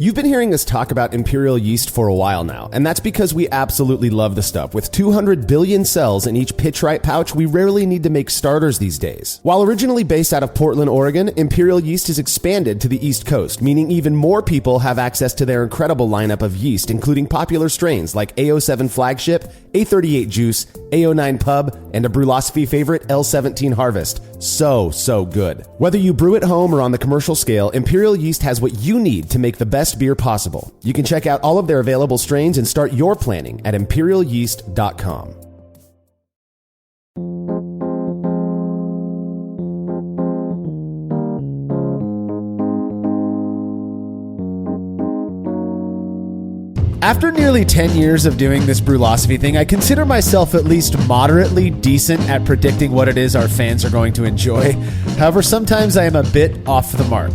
You've been hearing us talk about imperial yeast for a while now, and that's because we absolutely love the stuff. With 200 billion cells in each pitch-right pouch, we rarely need to make starters these days. While originally based out of Portland, Oregon, imperial yeast has expanded to the East Coast, meaning even more people have access to their incredible lineup of yeast, including popular strains like A07 Flagship, A38 Juice, A09 Pub, and a Brewlosophy favorite, L17 Harvest. So good. Whether you brew at home or on the commercial scale, imperial yeast has what you need to make the best beer possible. You can check out all of their available strains and start your planning at imperialyeast.com. After nearly 10 years of doing this Brewlosophy thing, I consider myself at least moderately decent at predicting what it is our fans are going to enjoy. However, sometimes I am a bit off the mark.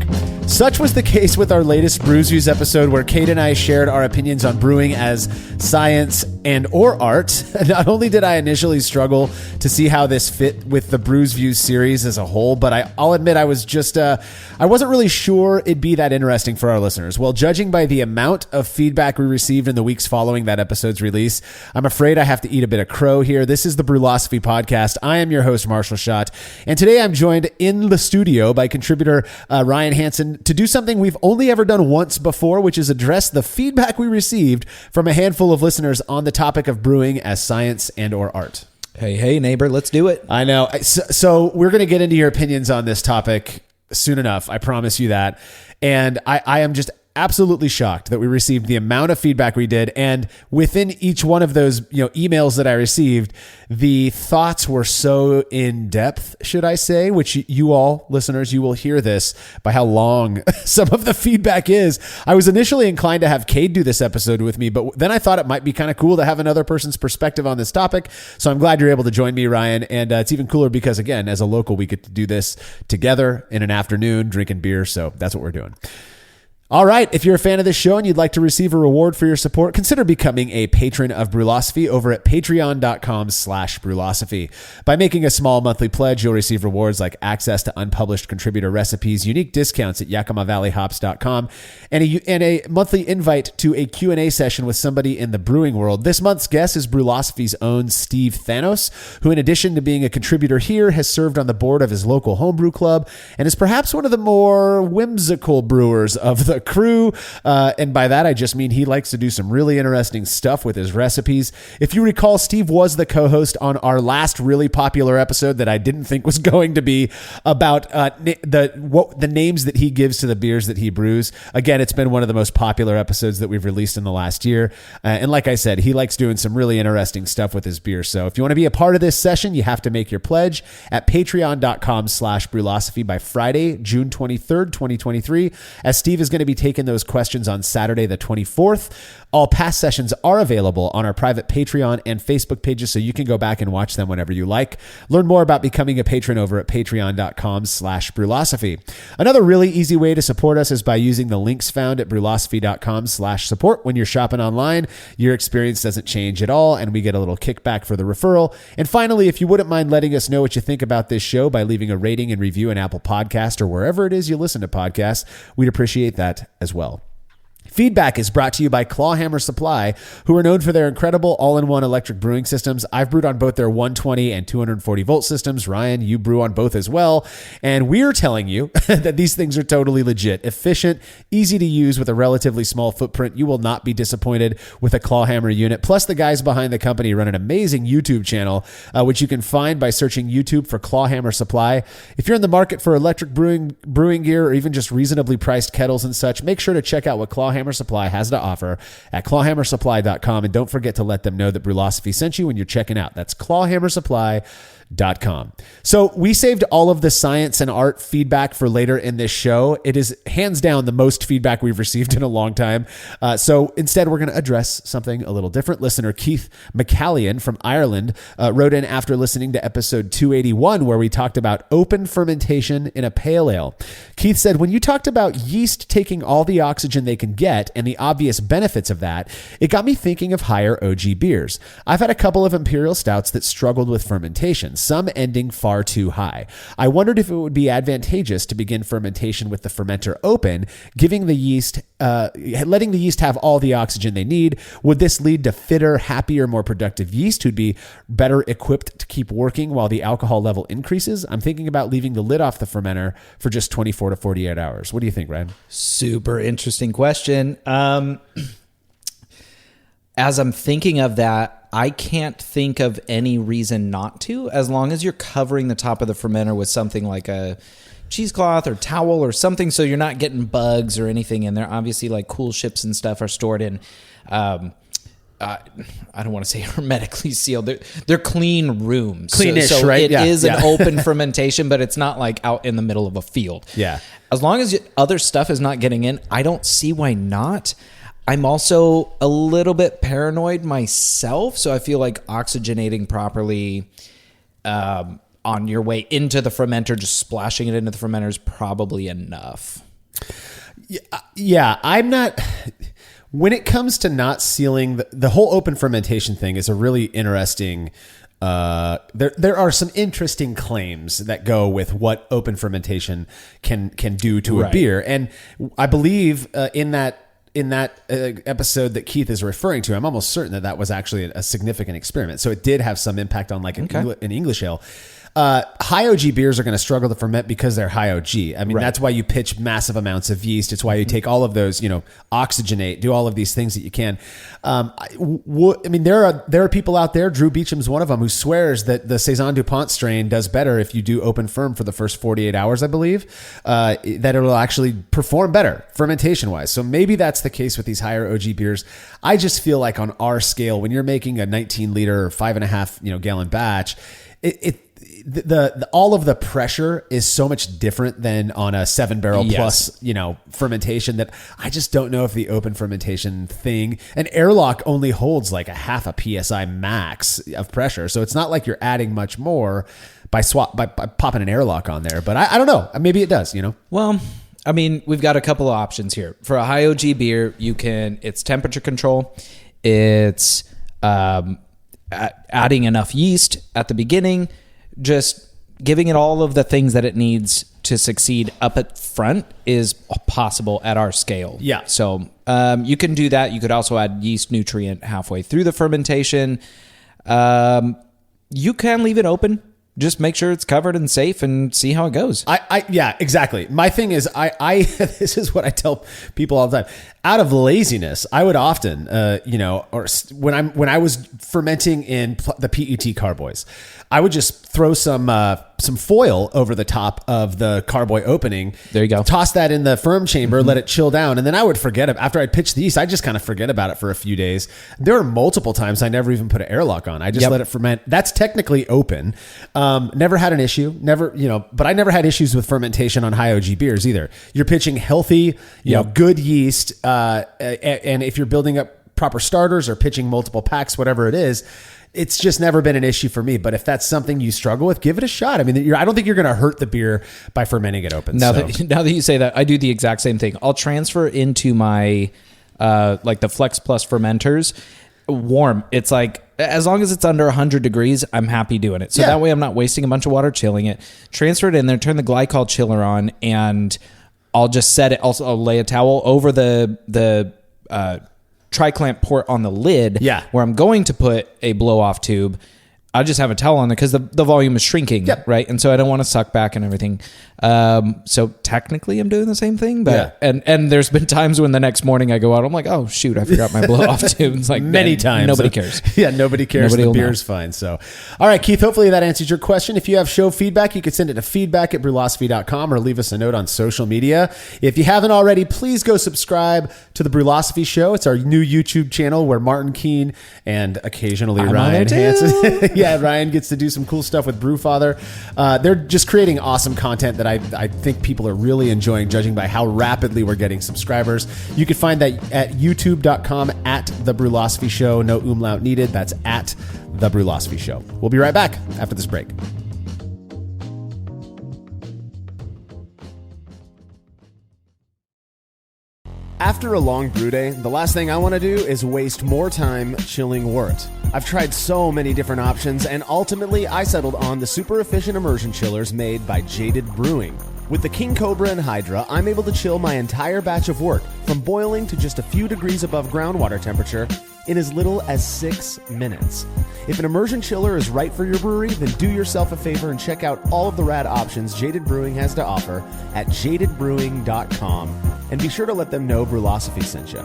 Such was the case with our latest Brews Views episode, where Cade and I shared our opinions on brewing as science and or art. Not only did I initially struggle to see how this fit with the Brews Views series as a whole, but I'll admit I was just, I wasn't really sure it'd be that interesting for our listeners. Well, judging by the amount of feedback we received in the weeks following that episode's release, I'm afraid I have to eat a bit of crow here. This is the Brewlosophy podcast. I am your host, Marshall Schott, and today I'm joined in the studio by contributor Ryan Hansen to do something we've only ever done once before, which is address the feedback we received from a handful of listeners on the topic of brewing as science and or art. Hey, neighbor, let's do it. I know. So we're going to get into your opinions on this topic soon enough. I promise you that. And I am just absolutely shocked that we received the amount of feedback we did. And within each one of those, emails that I received, the thoughts were so in depth, should I say, which you all listeners, you will hear this by how long some of the feedback is. I was initially inclined to have Cade do this episode with me, but then I thought it might be kind of cool to have another person's perspective on this topic. So I'm glad you're able to join me, Ryan. And it's even cooler because, again, as a local, we get to do this together in an afternoon drinking beer. So that's what we're doing. All right, if you're a fan of this show and you'd like to receive a reward for your support, consider becoming a patron of Brewlosophy over at patreon.com/Brewlosophy. By making a small monthly pledge, you'll receive rewards like access to unpublished contributor recipes, unique discounts at YakimaValleyHops.com, and a monthly invite to a Q&A session with somebody in the brewing world. This month's guest is Brewlosophy's own Steve Thanos, who in addition to being a contributor here, has served on the board of his local homebrew club and is perhaps one of the more whimsical brewers of the crew, and by that I just mean he likes to do some really interesting stuff with his recipes. If you recall, Steve was the co-host on our last really popular episode that I didn't think was going to be about the names that he gives to the beers that he brews. Again, it's been one of the most popular episodes that we've released in the last year, and like I said, he likes doing some really interesting stuff with his beer. So if you want to be a part of this session, you have to make your pledge at patreon.com/Brewlosophy by Friday, June 23rd, 2023, as Steve is going to be taking those questions on Saturday the 24th. All past sessions are available on our private Patreon and Facebook pages, so you can go back and watch them whenever you like. Learn more about becoming a patron over at patreon.com/Brewlosophy. Another really easy way to support us is by using the links found at brewlosophy.com/support. When you're shopping online, your experience doesn't change at all, and we get a little kickback for the referral. And finally, if you wouldn't mind letting us know what you think about this show by leaving a rating and review in Apple Podcast or wherever it is you listen to podcasts, we'd appreciate that as well. Feedback is brought to you by Clawhammer Supply, who are known for their incredible all-in-one electric brewing systems. I've brewed on both their 120 and 240 volt systems. Ryan, you brew on both as well. And we're telling you that these things are totally legit, efficient, easy to use with a relatively small footprint. You will not be disappointed with a Clawhammer unit. Plus, the guys behind the company run an amazing YouTube channel, which you can find by searching YouTube for Clawhammer Supply. If you're in the market for electric brewing gear or even just reasonably priced kettles and such, make sure to check out what Clawhammer Supply has to offer at clawhammersupply.com, and don't forget to let them know that Brewlosophy sent you when you're checking out. That's clawhammersupply.com. So we saved all of the science and art feedback for later in this show. It is hands down the most feedback we've received in a long time. So instead, we're going to address something a little different. Listener Keith McCallion from Ireland wrote in after listening to episode 281, where we talked about open fermentation in a pale ale. Keith said, when you talked about yeast taking all the oxygen they can get and the obvious benefits of that, it got me thinking of higher OG beers. I've had a couple of imperial stouts that struggled with fermentation. some ending far too high. I wondered if it would be advantageous to begin fermentation with the fermenter open, letting the yeast have all the oxygen they need. Would this lead to fitter, happier, more productive yeast who'd be better equipped to keep working while the alcohol level increases? I'm thinking about leaving the lid off the fermenter for just 24 to 48 hours. What do you think, Ryan? Super interesting question. As I'm thinking of that, I can't think of any reason not to, as long as you're covering the top of the fermenter with something like a cheesecloth or towel or something, so you're not getting bugs or anything in there. Obviously, like cool ships and stuff are stored in, I don't want to say hermetically sealed. They're clean rooms. Cleanish, so right? It is an open fermentation, but it's not like out in the middle of a field. Yeah. As long as other stuff is not getting in, I don't see why not. I'm also a little bit paranoid myself, so I feel like oxygenating properly on your way into the fermenter, just splashing it into the fermenter is probably enough. Yeah, I'm not... When it comes to not sealing, the whole open fermentation thing is a really interesting... There are some interesting claims that go with what open fermentation can do to a beer. And I believe in that episode that Keith is referring to, I'm almost certain that was actually a significant experiment. So it did have some impact on an English ale. High OG beers are going to struggle to ferment because they're high OG. I mean, that's why you pitch massive amounts of yeast. It's why you take all of those, oxygenate, do all of these things that you can. I mean, there are people out there, Drew Beecham's one of them, who swears that the Saison DuPont strain does better if you do open ferm for the first 48 hours, I believe, that it'll actually perform better fermentation wise. So maybe that's the case with these higher OG beers. I just feel like on our scale, when you're making a 19 liter or 5.5 gallon batch, all of the pressure is so much different than on a 7-barrel plus, fermentation, that I just don't know if the open fermentation thing, an airlock only holds like a half a PSI max of pressure. So it's not like you're adding much more by popping an airlock on there, but I don't know. Maybe it does, Well, I mean, we've got a couple of options here. For a high OG beer, it's temperature control. It's, adding enough yeast at the beginning, just giving it all of the things that it needs to succeed up at front is possible at our scale. Yeah. So you can do that. You could also add yeast nutrient halfway through the fermentation. You can leave it open. Just make sure it's covered and safe and see how it goes. Yeah, exactly. My thing is, this is what I tell people all the time. Out of laziness, I would often, or when I was fermenting in the PET carboys, I would just throw some foil over the top of the carboy opening. There you go. Toss that in the firm chamber, let it chill down, and then I would forget it. After I'd pitch the yeast, I just kind of forget about it for a few days. There were multiple times I never even put an airlock on. I just let it ferment. That's technically open. Never had an issue. But I never had issues with fermentation on high OG beers either. You're pitching healthy, good yeast, and if you're building up proper starters or pitching multiple packs, whatever it is, it's just never been an issue for me. But if that's something you struggle with, give it a shot. I mean, I don't think you're going to hurt the beer by fermenting it open. Now that you say that, I do the exact same thing. I'll transfer into my like the Flex Plus fermenters warm. It's like, as long as it's under 100 degrees, I'm happy doing it. So that way I'm not wasting a bunch of water chilling it. Transfer it in there, turn the glycol chiller on, and I'll just set it. Also, I'll lay a towel over the tri-clamp port on the lid where I'm going to put a blow-off tube. I just have a towel on there because the volume is shrinking, right? And so I don't want to suck back and everything. So technically I'm doing the same thing, but and there's been times when the next morning I go out, I'm like, oh shoot, I forgot my blow-off tube. It's like many times. Nobody cares. Nobody cares. The beer's fine. So, all right, Keith, hopefully that answers your question. If you have show feedback, you could send it to feedback@brewlosophy.com or leave us a note on social media. If you haven't already, please go subscribe to the Brewlosophy Show. It's our new YouTube channel where Martin Keene and occasionally Ryan Hansen. Ryan gets to do some cool stuff with Brewfather. They're just creating awesome content that I think people are really enjoying, judging by how rapidly we're getting subscribers. You can find that at youtube.com @The Brewlosophy Show. No umlaut needed. That's at The Brewlosophy Show. We'll be right back after this break. After a long brew day, the last thing I want to do is waste more time chilling wort. I've tried so many different options, and ultimately I settled on the super efficient immersion chillers made by Jaded Brewing. With the King Cobra and Hydra, I'm able to chill my entire batch of wort from boiling to just a few degrees above groundwater temperature in as little as 6 minutes. If an immersion chiller is right for your brewery, then do yourself a favor and check out all of the rad options Jaded Brewing has to offer at jadedbrewing.com, and be sure to let them know Brewlosophy sent you.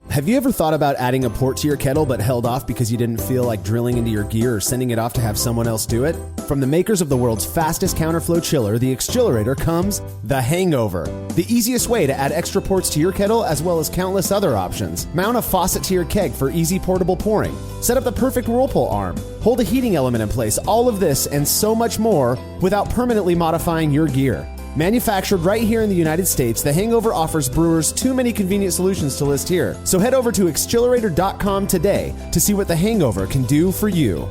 Have you ever thought about adding a port to your kettle but held off because you didn't feel like drilling into your gear or sending it off to have someone else do it? From the makers of the world's fastest counterflow chiller, the Xchillerator, comes the Hangover, the easiest way to add extra ports to your kettle as well as countless other options. Mount a faucet to your keg for easy portable pouring. Set up the perfect whirlpool arm. Hold a heating element in place. All of this and so much more without permanently modifying your gear. Manufactured right here in the United States, the Hangover offers brewers too many convenient solutions to list here. So head over to Xchillerator.com today to see what the Hangover can do for you.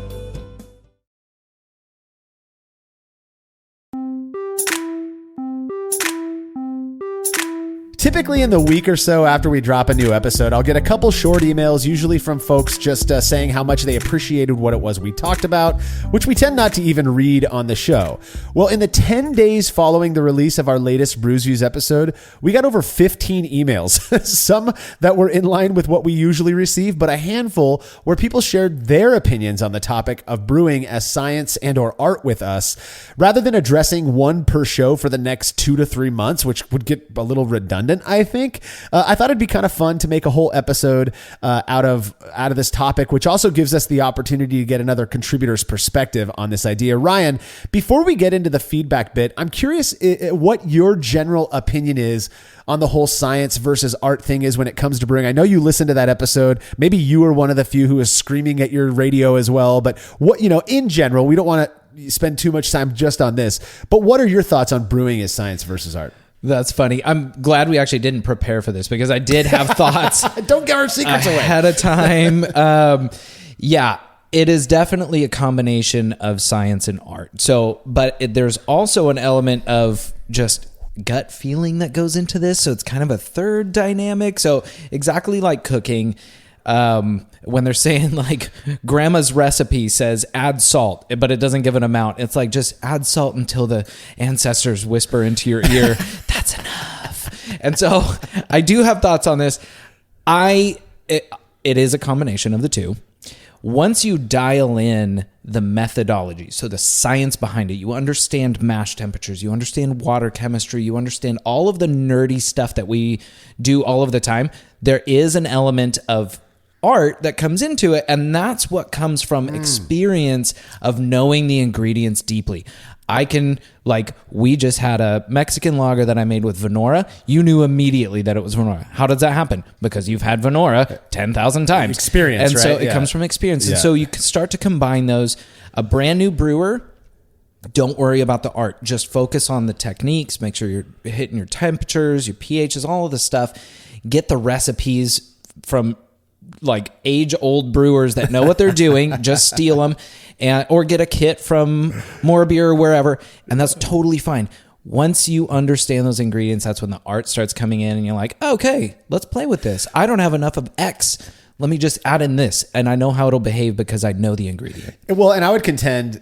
Typically in the week or so after we drop a new episode, I'll get a couple short emails, usually from folks just saying how much they appreciated what it was we talked about, which we tend not to even read on the show. Well, in the 10 days following the release of our latest Brews Views episode, we got over 15 emails, some that were in line with what we usually receive, but a handful where people shared their opinions on the topic of brewing as science and or art with us. Rather than addressing one per show for the next 2 to 3 months, which would get a little redundant, I think. I thought it'd be kind of fun to make a whole episode out of this topic, which also gives us the opportunity to get another contributor's perspective on this idea. Ryan, before we get into the feedback bit, I'm curious what your general opinion is on the whole science versus art thing is when it comes to brewing. I know you listened to that episode. Maybe you were one of the few who was screaming at your radio as well. But what, in general, we don't want to spend too much time just on this. But what are your thoughts on brewing as science versus art? That's funny. I'm glad we actually didn't prepare for this because I did have thoughts. Don't give our secrets away. Ahead of time. Yeah, it is definitely a combination of science and art. So, but there's also an element of just gut feeling that goes into this. So it's kind of a third dynamic. So exactly like cooking, when they're saying like grandma's recipe says add salt, but it doesn't give an amount. It's like, just add salt until the ancestors whisper into your ear, that's enough. And so I do have thoughts on this. It is a combination of the two. Once you dial in the methodology, so the science behind it, you understand mash temperatures, you understand water chemistry, you understand all of the nerdy stuff that we do all of the time, there is an element of art that comes into it, and that's what comes from experience of knowing the ingredients deeply. We just had a Mexican lager that I made with Venora. You knew immediately that it was Venora. How does that happen? Because you've had Venora 10,000 times. Experience, and right? So it comes from experience. Yeah. And so you can start to combine those. A brand new brewer, don't worry about the art. Just focus on the techniques. Make sure you're hitting your temperatures, your pHs, all of this stuff. Get the recipes from like age-old brewers that know what they're doing. Just steal them, or get a kit from More Beer or wherever, and that's totally fine. Once you understand those ingredients, that's when the art starts coming in, and you're like, okay, let's play with this. I don't have enough of X. Let me just add in this, and I know how it'll behave because I know the ingredient. Well, and I would contend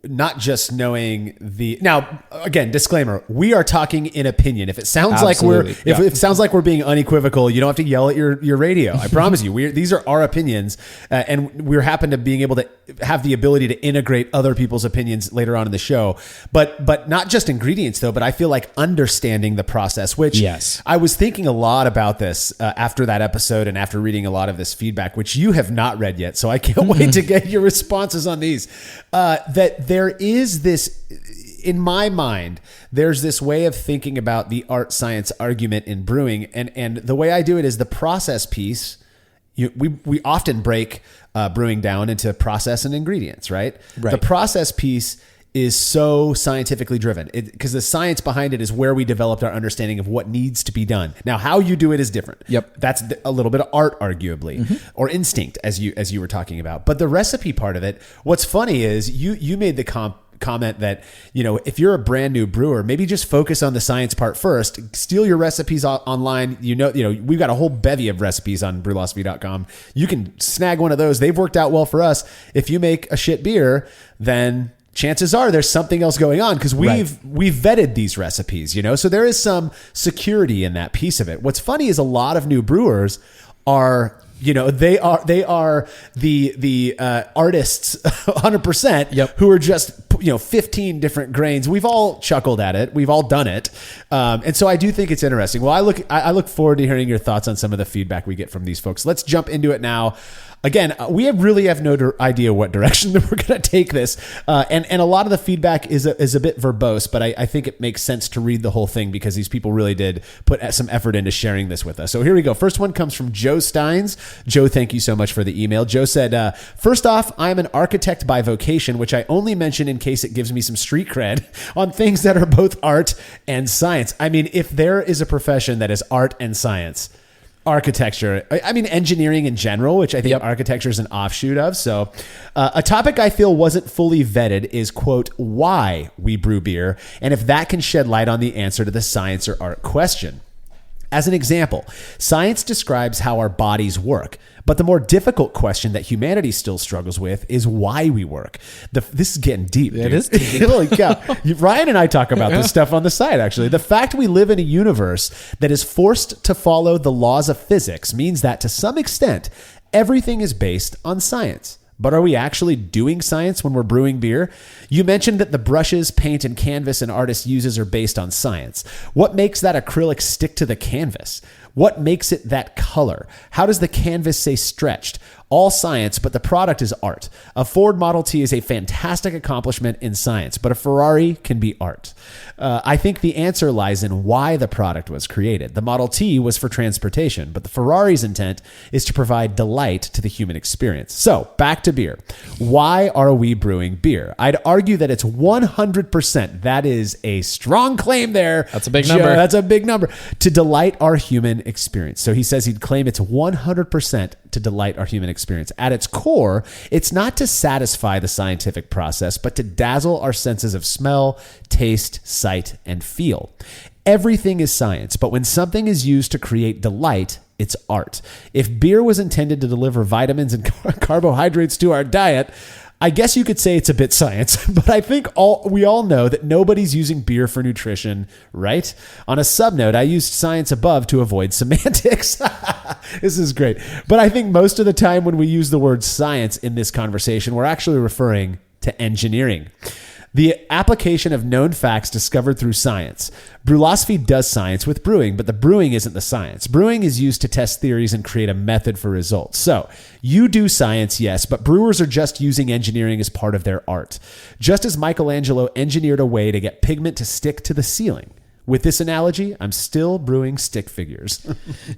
not just knowing now, again, disclaimer, we are talking in opinion. If it sounds Absolutely. if it sounds like we're being unequivocal, you don't have to yell at your radio. I promise you, these are our opinions, and we're happen to being able to have the ability to integrate other people's opinions later on in the show. But not just ingredients though, but I feel like understanding the process, which yes. I was thinking a lot about this after that episode and after reading a lot of this feedback, which you have not read yet. So I can't wait to get your responses on these. That there is this, in my mind, there's this way of thinking about the art science argument in brewing. And the way I do it is the process piece. We often break brewing down into process and ingredients, right? The process piece is so scientifically driven because the science behind it is where we developed our understanding of what needs to be done. Now, how you do it is different. Yep. That's a little bit of art, arguably, or instinct, as you were talking about. But the recipe part of it, what's funny is you made the comment that, if you're a brand new brewer, maybe just focus on the science part first. Steal your recipes online. We've got a whole bevy of recipes on brewlosophy.com. You can snag one of those. They've worked out well for us. If you make a shit beer, then chances are there's something else going on, because we've vetted these recipes, so there is some security in that piece of it. What's funny is a lot of new brewers are, they are the artists 100%, who are just 15 different grains. We've all chuckled at it. We've all done it. And so I do think it's interesting. Well, I look forward to hearing your thoughts on some of the feedback we get from these folks. Let's jump into it now. Again, we really have no idea what direction that we're going to take this. And a lot of the feedback is a bit verbose, but I think it makes sense to read the whole thing, because these people really did put some effort into sharing this with us. So here we go. First one comes from Joe Steins. Joe, thank you so much for the email. Joe said, first off, I am an architect by vocation, which I only mention in case it gives me some street cred on things that are both art and science. I mean, if there is a profession that is art and science, architecture, engineering in general, which I think architecture is an offshoot of. So a topic I feel wasn't fully vetted is, quote, why we brew beer, and if that can shed light on the answer to the science or art question. As an example, science describes how our bodies work, but the more difficult question that humanity still struggles with is why we work. This is getting deep. It is deep. Holy cow. Ryan and I talk about this stuff on the side, actually. The fact we live in a universe that is forced to follow the laws of physics means that, to some extent, everything is based on science. But are we actually doing science when we're brewing beer? You mentioned that the brushes, paint, and canvas an artist uses are based on science. What makes that acrylic stick to the canvas? What makes it that color? How does the canvas say stretched? All science, but the product is art. A Ford Model T is a fantastic accomplishment in science, but a Ferrari can be art. I think the answer lies in why the product was created. The Model T was for transportation, but the Ferrari's intent is to provide delight to the human experience. So, back to beer. Why are we brewing beer? I'd argue that it's 100%. That is a strong claim there. That's a big number. That's a big number. To delight our human experience. So he says he'd claim it's 100% to delight our human experience. At its core, it's not to satisfy the scientific process, but to dazzle our senses of smell, taste, sight, and feel. Everything is science, but when something is used to create delight, it's art. If beer was intended to deliver vitamins and carbohydrates to our diet, I guess you could say it's a bit science, but I think we all know that nobody's using beer for nutrition, right? On a subnote, I used science above to avoid semantics. This is great. But I think most of the time when we use the word science in this conversation, we're actually referring to engineering. The application of known facts discovered through science. Brewlosophy does science with brewing, but the brewing isn't the science. Brewing is used to test theories and create a method for results. So, you do science, yes, but brewers are just using engineering as part of their art. Just as Michelangelo engineered a way to get pigment to stick to the ceiling. With this analogy, I'm still brewing stick figures.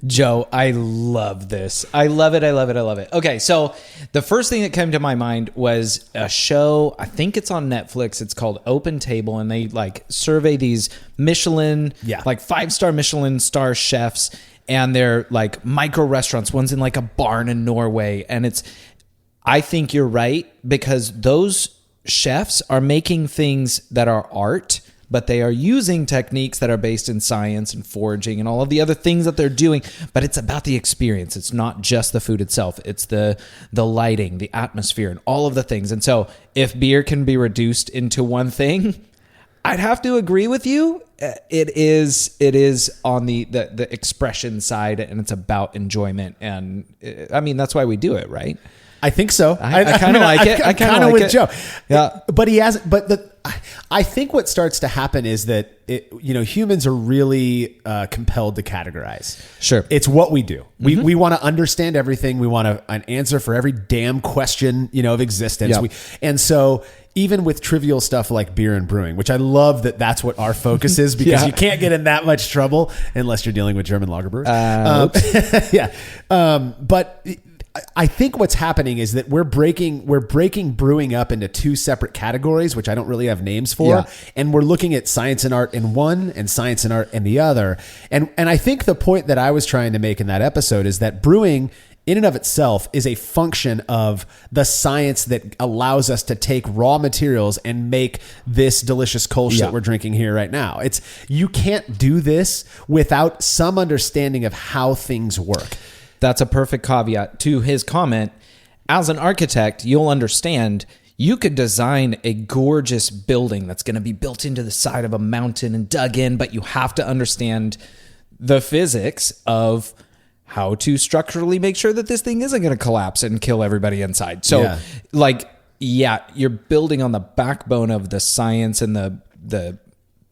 Joe, I love this. I love it. I love it. I love it. Okay, so the first thing that came to my mind was a show. I think it's on Netflix. It's called Open Table, and they survey these Michelin, 5-star Michelin star chefs, and they're micro restaurants. One's in a barn in Norway, and I think you're right, because those chefs are making things that are art, but they are using techniques that are based in science and foraging and all of the other things that they're doing. But it's about the experience. It's not just the food itself. It's the lighting, the atmosphere, and all of the things. And so if beer can be reduced into one thing, I'd have to agree with you. It is on the expression side, and it's about enjoyment. And that's why we do it, right? I think so. I kind of like it. I kind of like it. Joe. Yeah. But he hasn't. I think what starts to happen is that humans are really compelled to categorize. Sure. It's what we do. Mm-hmm. We want to understand everything. We want an answer for every damn question of existence. Yeah. And so even with trivial stuff like beer and brewing, which I love that's what our focus is, because you can't get in that much trouble unless you're dealing with German lager brewers. But I think what's happening is that we're breaking brewing up into two separate categories, which I don't really have names for. And we're looking at science and art in one and science and art in the other. And I think the point that I was trying to make in that episode is that brewing in and of itself is a function of the science that allows us to take raw materials and make this delicious Kolsch that we're drinking here right now. You can't do this without some understanding of how things work. That's a perfect caveat to his comment. As an architect, you'll understand you could design a gorgeous building that's going to be built into the side of a mountain and dug in, but you have to understand the physics of how to structurally make sure that this thing isn't going to collapse and kill everybody inside. So you're building on the backbone of the science and the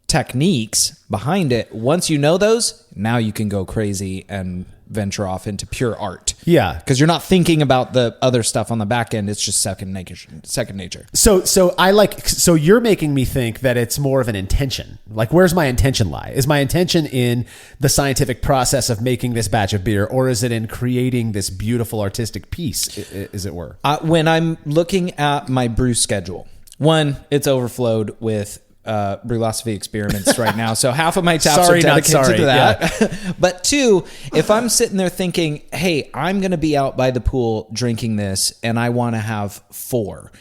techniques behind it. Once you know those, now you can go crazy and venture off into pure art. Yeah. Because you're not thinking about the other stuff on the back end. It's just second nature. So you're making me think that it's more of an intention. Like, where's my intention lie? Is my intention in the scientific process of making this batch of beer, or is it in creating this beautiful artistic piece, as it were? When I'm looking at my brew schedule, one, it's overflowed with Brewlosophy experiments right now. So half of my taps are dedicated to that. Yeah. But two, if I'm sitting there thinking, hey, I'm going to be out by the pool drinking this and I want to have 4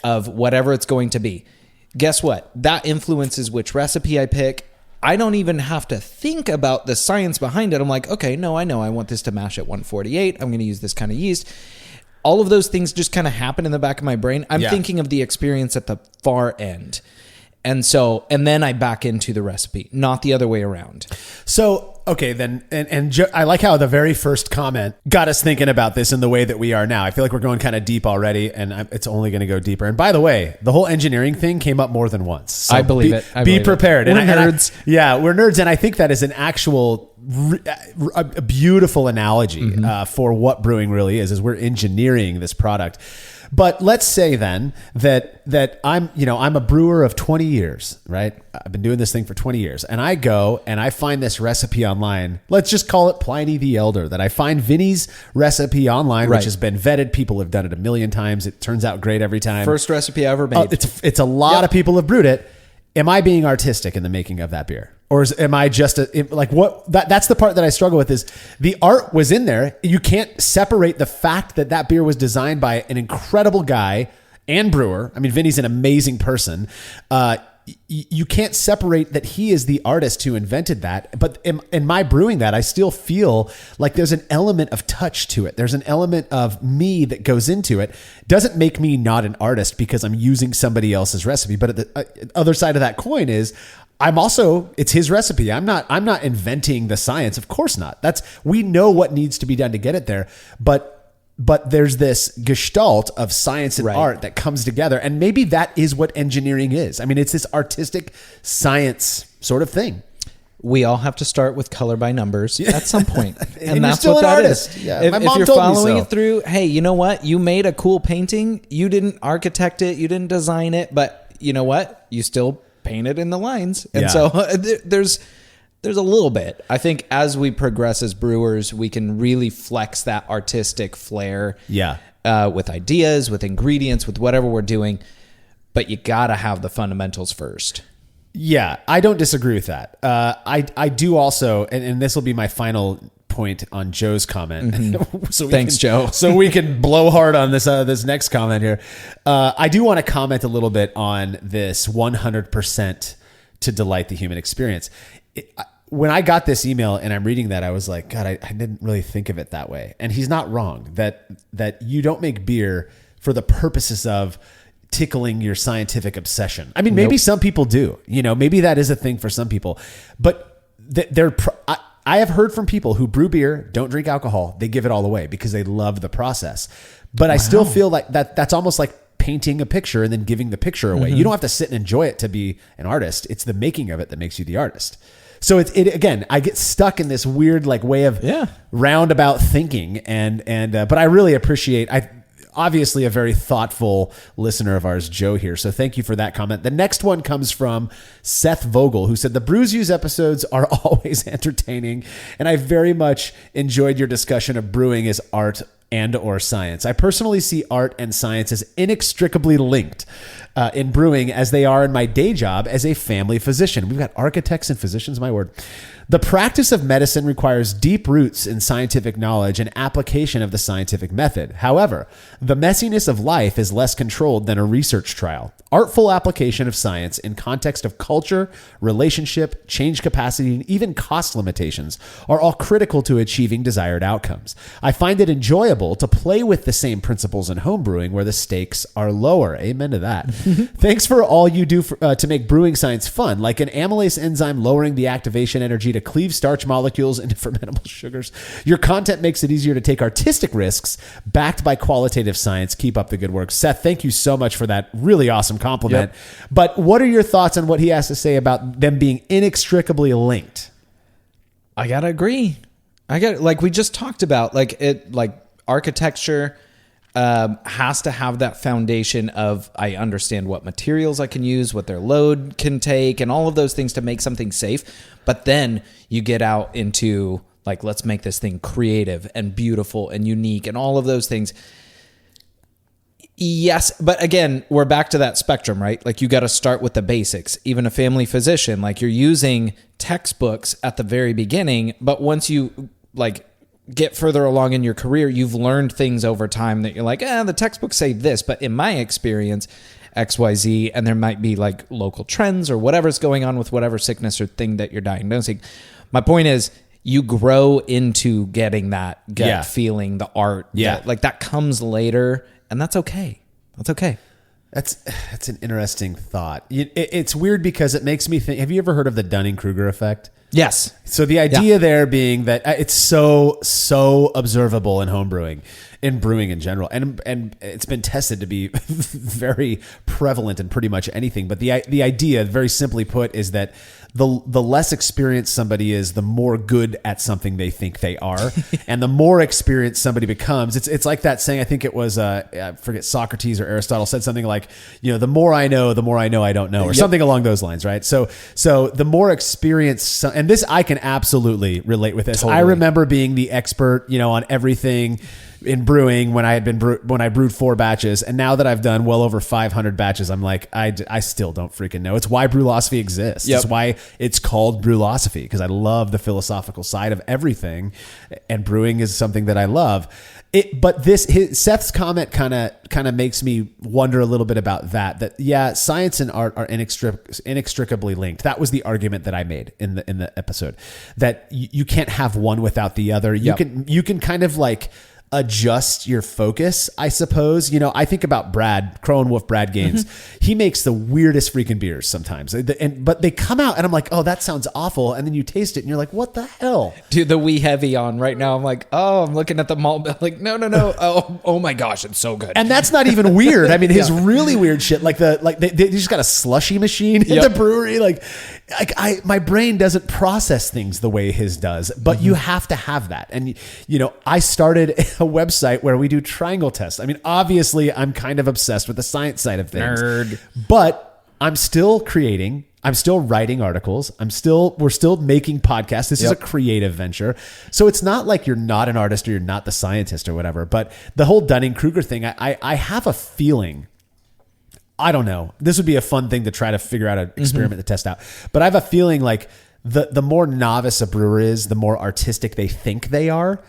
of whatever it's going to be, guess what? That influences which recipe I pick. I don't even have to think about the science behind it. I'm like, okay, no, I know I want this to mash at 148. I'm going to use this kind of yeast. All of those things just kind of happen in the back of my brain. I'm thinking of the experience at the far end. And then I back into the recipe, not the other way around. So, okay, then, I like how the very first comment got us thinking about this in the way that we are now. I feel like we're going kind of deep already, and it's only going to go deeper. And by the way, the whole engineering thing came up more than once. So I believe it. Be prepared. We're nerds. We're nerds, and I think that is an actual a beautiful analogy for what brewing really is we're engineering this product. But let's say then that I'm a brewer of 20 years, right? I've been doing this thing for 20 years, and I go and I find this recipe online. Let's just call it Pliny the Elder. That I find Vinny's recipe online, which has been vetted. People have done it a million times. It turns out great every time. First recipe I ever made. It's a lot of people have brewed it. Am I being artistic in the making of that beer? Or am I just that's the part that I struggle with is the art was in there. You can't separate the fact that beer was designed by an incredible guy and brewer. I mean, Vinny's an amazing person. You can't separate that he is the artist who invented that. But in my brewing that, I still feel like there's an element of touch to it. There's an element of me that goes into it. Doesn't make me not an artist because I'm using somebody else's recipe. But at the other side of that coin is it's his recipe. I'm not inventing the science. Of course not. We know what needs to be done to get it there. But there's this gestalt of science and art that comes together. And maybe that is what engineering is. I mean, it's this artistic science sort of thing. We all have to start with color by numbers at some point. And that's what that is. Yeah. If you're following it through, hey, you know what? You made a cool painting. You didn't architect it. You didn't design it. But you know what? You still painted in the lines. And so there's a little bit. I think as we progress as brewers, we can really flex that artistic flair with ideas, with ingredients, with whatever we're doing. But you got to have the fundamentals first. Yeah, I don't disagree with that. I do also, and this will be my final point on Joe's comment. Mm-hmm. Thanks, Joe. So we can blow hard on this next comment here. I do want to comment a little bit on this 100% to delight the human experience. When I got this email and I'm reading that, I was like, God, I didn't really think of it that way. And he's not wrong that you don't make beer for the purposes of tickling your scientific obsession. I mean, maybe some people do, maybe that is a thing for some people, but I have heard from people who brew beer, don't drink alcohol. They give it all away because they love the process. But I still feel like that's almost like painting a picture and then giving the picture away. You don't have to sit and enjoy it to be an artist. It's the making of it that makes you the artist. So it again, I get stuck in this weird way of roundabout thinking, but I really appreciate. Obviously a very thoughtful listener of ours, Joe here. So thank you for that comment. The next one comes from Seth Vogel, who said, the Brews Use episodes are always entertaining, and I very much enjoyed your discussion of brewing as art and or science. I personally see art and science as inextricably linked. in brewing as they are in my day job as a family physician. We've got architects and physicians, my word. The practice of medicine requires deep roots in scientific knowledge and application of the scientific method. However, the messiness of life is less controlled than a research trial. Artful application of science in context of culture, relationship, change capacity, and even cost limitations are all critical to achieving desired outcomes. I find it enjoyable to play with the same principles in homebrewing where the stakes are lower. Amen to that. Thanks for all you do to make brewing science fun, like an amylase enzyme lowering the activation energy to cleave starch molecules into fermentable sugars. Your content makes it easier to take artistic risks backed by qualitative science. Keep up the good work. Seth, thank you so much for that really awesome compliment. Yep. But what are your thoughts on what he has to say about them being inextricably linked? I gotta agree. Like we just talked about, like architecture has to have that foundation of I understand what materials I can use, what their load can take, and all of those things to make something safe. But then you get out into like, let's make this thing creative and beautiful and unique and all of those things. Yes, but again, we're back to that spectrum, right? Like you got to start with the basics. Even a family physician, like you're using textbooks at the very beginning, but once you like get further along in your career, you've learned things over time that you're like, the textbooks say this, but in my experience, XYZ, and there might be like local trends or whatever's going on with whatever sickness or thing that you're diagnosing. My point is, you grow into getting that gut feeling, the art. Yeah. Like that comes later, and that's okay. That's okay. That's an interesting thought. It's weird because it makes me think, have you ever heard of the Dunning-Kruger effect? Yes. So the idea there being that it's so observable in homebrewing, in brewing in general, and it's been tested to be very prevalent in pretty much anything. But the idea, very simply put, is that the less experienced somebody is, the more good at something they think they are, and the more experienced somebody becomes. It's like that saying. I think it was I forget, Socrates or Aristotle said something like, the more I know I don't know, or something along those lines, right? So the more experienced, and this I can absolutely relate with this. Totally. I remember being the expert, on everything in brewing when I brewed 4 batches, and now that I've done well over 500 batches, I'm like, I still don't freaking know. It's why Brewlosophy exists. It's why it's called Brewlosophy, because I love the philosophical side of everything, and brewing is something that I love. But Seth's comment kind of makes me wonder a little bit about that science and art are inextricably linked. That was the argument that I made in the episode, that you can't have one without the other. You can kind of like adjust your focus, I suppose. I think about Brad Gaines. Mm-hmm. He makes the weirdest freaking beers sometimes, but they come out and I'm like, oh, that sounds awful. And then you taste it and you're like, what the hell? Dude, the Wee Heavy on right now. I'm like, I'm looking at the malt. Like, no. Oh my gosh, it's so good. And that's not even weird. I mean, his really weird shit, they just got a slushy machine in the brewery. My brain doesn't process things the way his does, but you have to have that. And, I started a website where we do triangle tests. I mean, obviously I'm kind of obsessed with the science side of things. Nerd. But I'm still creating. I'm still writing articles. We're still making podcasts. This is a creative venture. So it's not like you're not an artist or you're not the scientist or whatever. But the whole Dunning-Kruger thing, I have a feeling, I don't know, this would be a fun thing to try to figure out, an experiment to test out. But I have a feeling like the more novice a brewer is, the more artistic they think they are.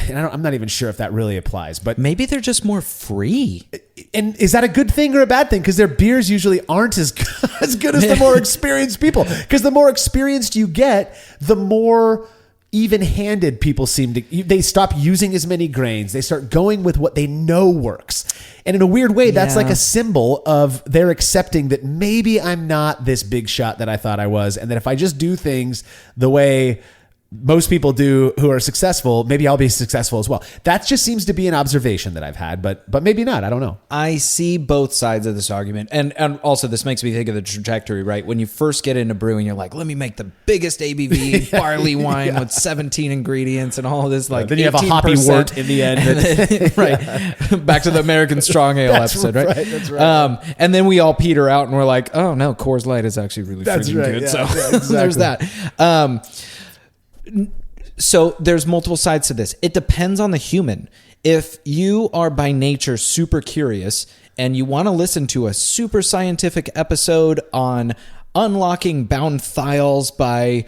And I'm not even sure if that really applies, but maybe they're just more free. And is that a good thing or a bad thing? Because their beers usually aren't as good as the more experienced people. Because the more experienced you get, the more even-handed people seem to. They stop using as many grains. They start going with what they know works. And in a weird way, that's like a symbol of they're accepting that maybe I'm not this big shot that I thought I was, and that if I just do things the way most people do who are successful, maybe I'll be successful as well. That just seems to be an observation that I've had, but maybe not. I don't know. I see both sides of this argument. And also this makes me think of the trajectory, right? When you first get into brewing, you're like, let me make the biggest ABV barley wine with 17 ingredients and all of this. Like, then you have a hoppy wort in the end. Right. Back to the American Strong Ale episode, right? That's right. And then we all peter out and we're like, oh no, Coors Light is actually really freaking good. Yeah, so exactly. There's that. So there's multiple sides to this. It depends on the human. if you are by nature super curious and you want to listen to a super scientific episode on unlocking bound thiols by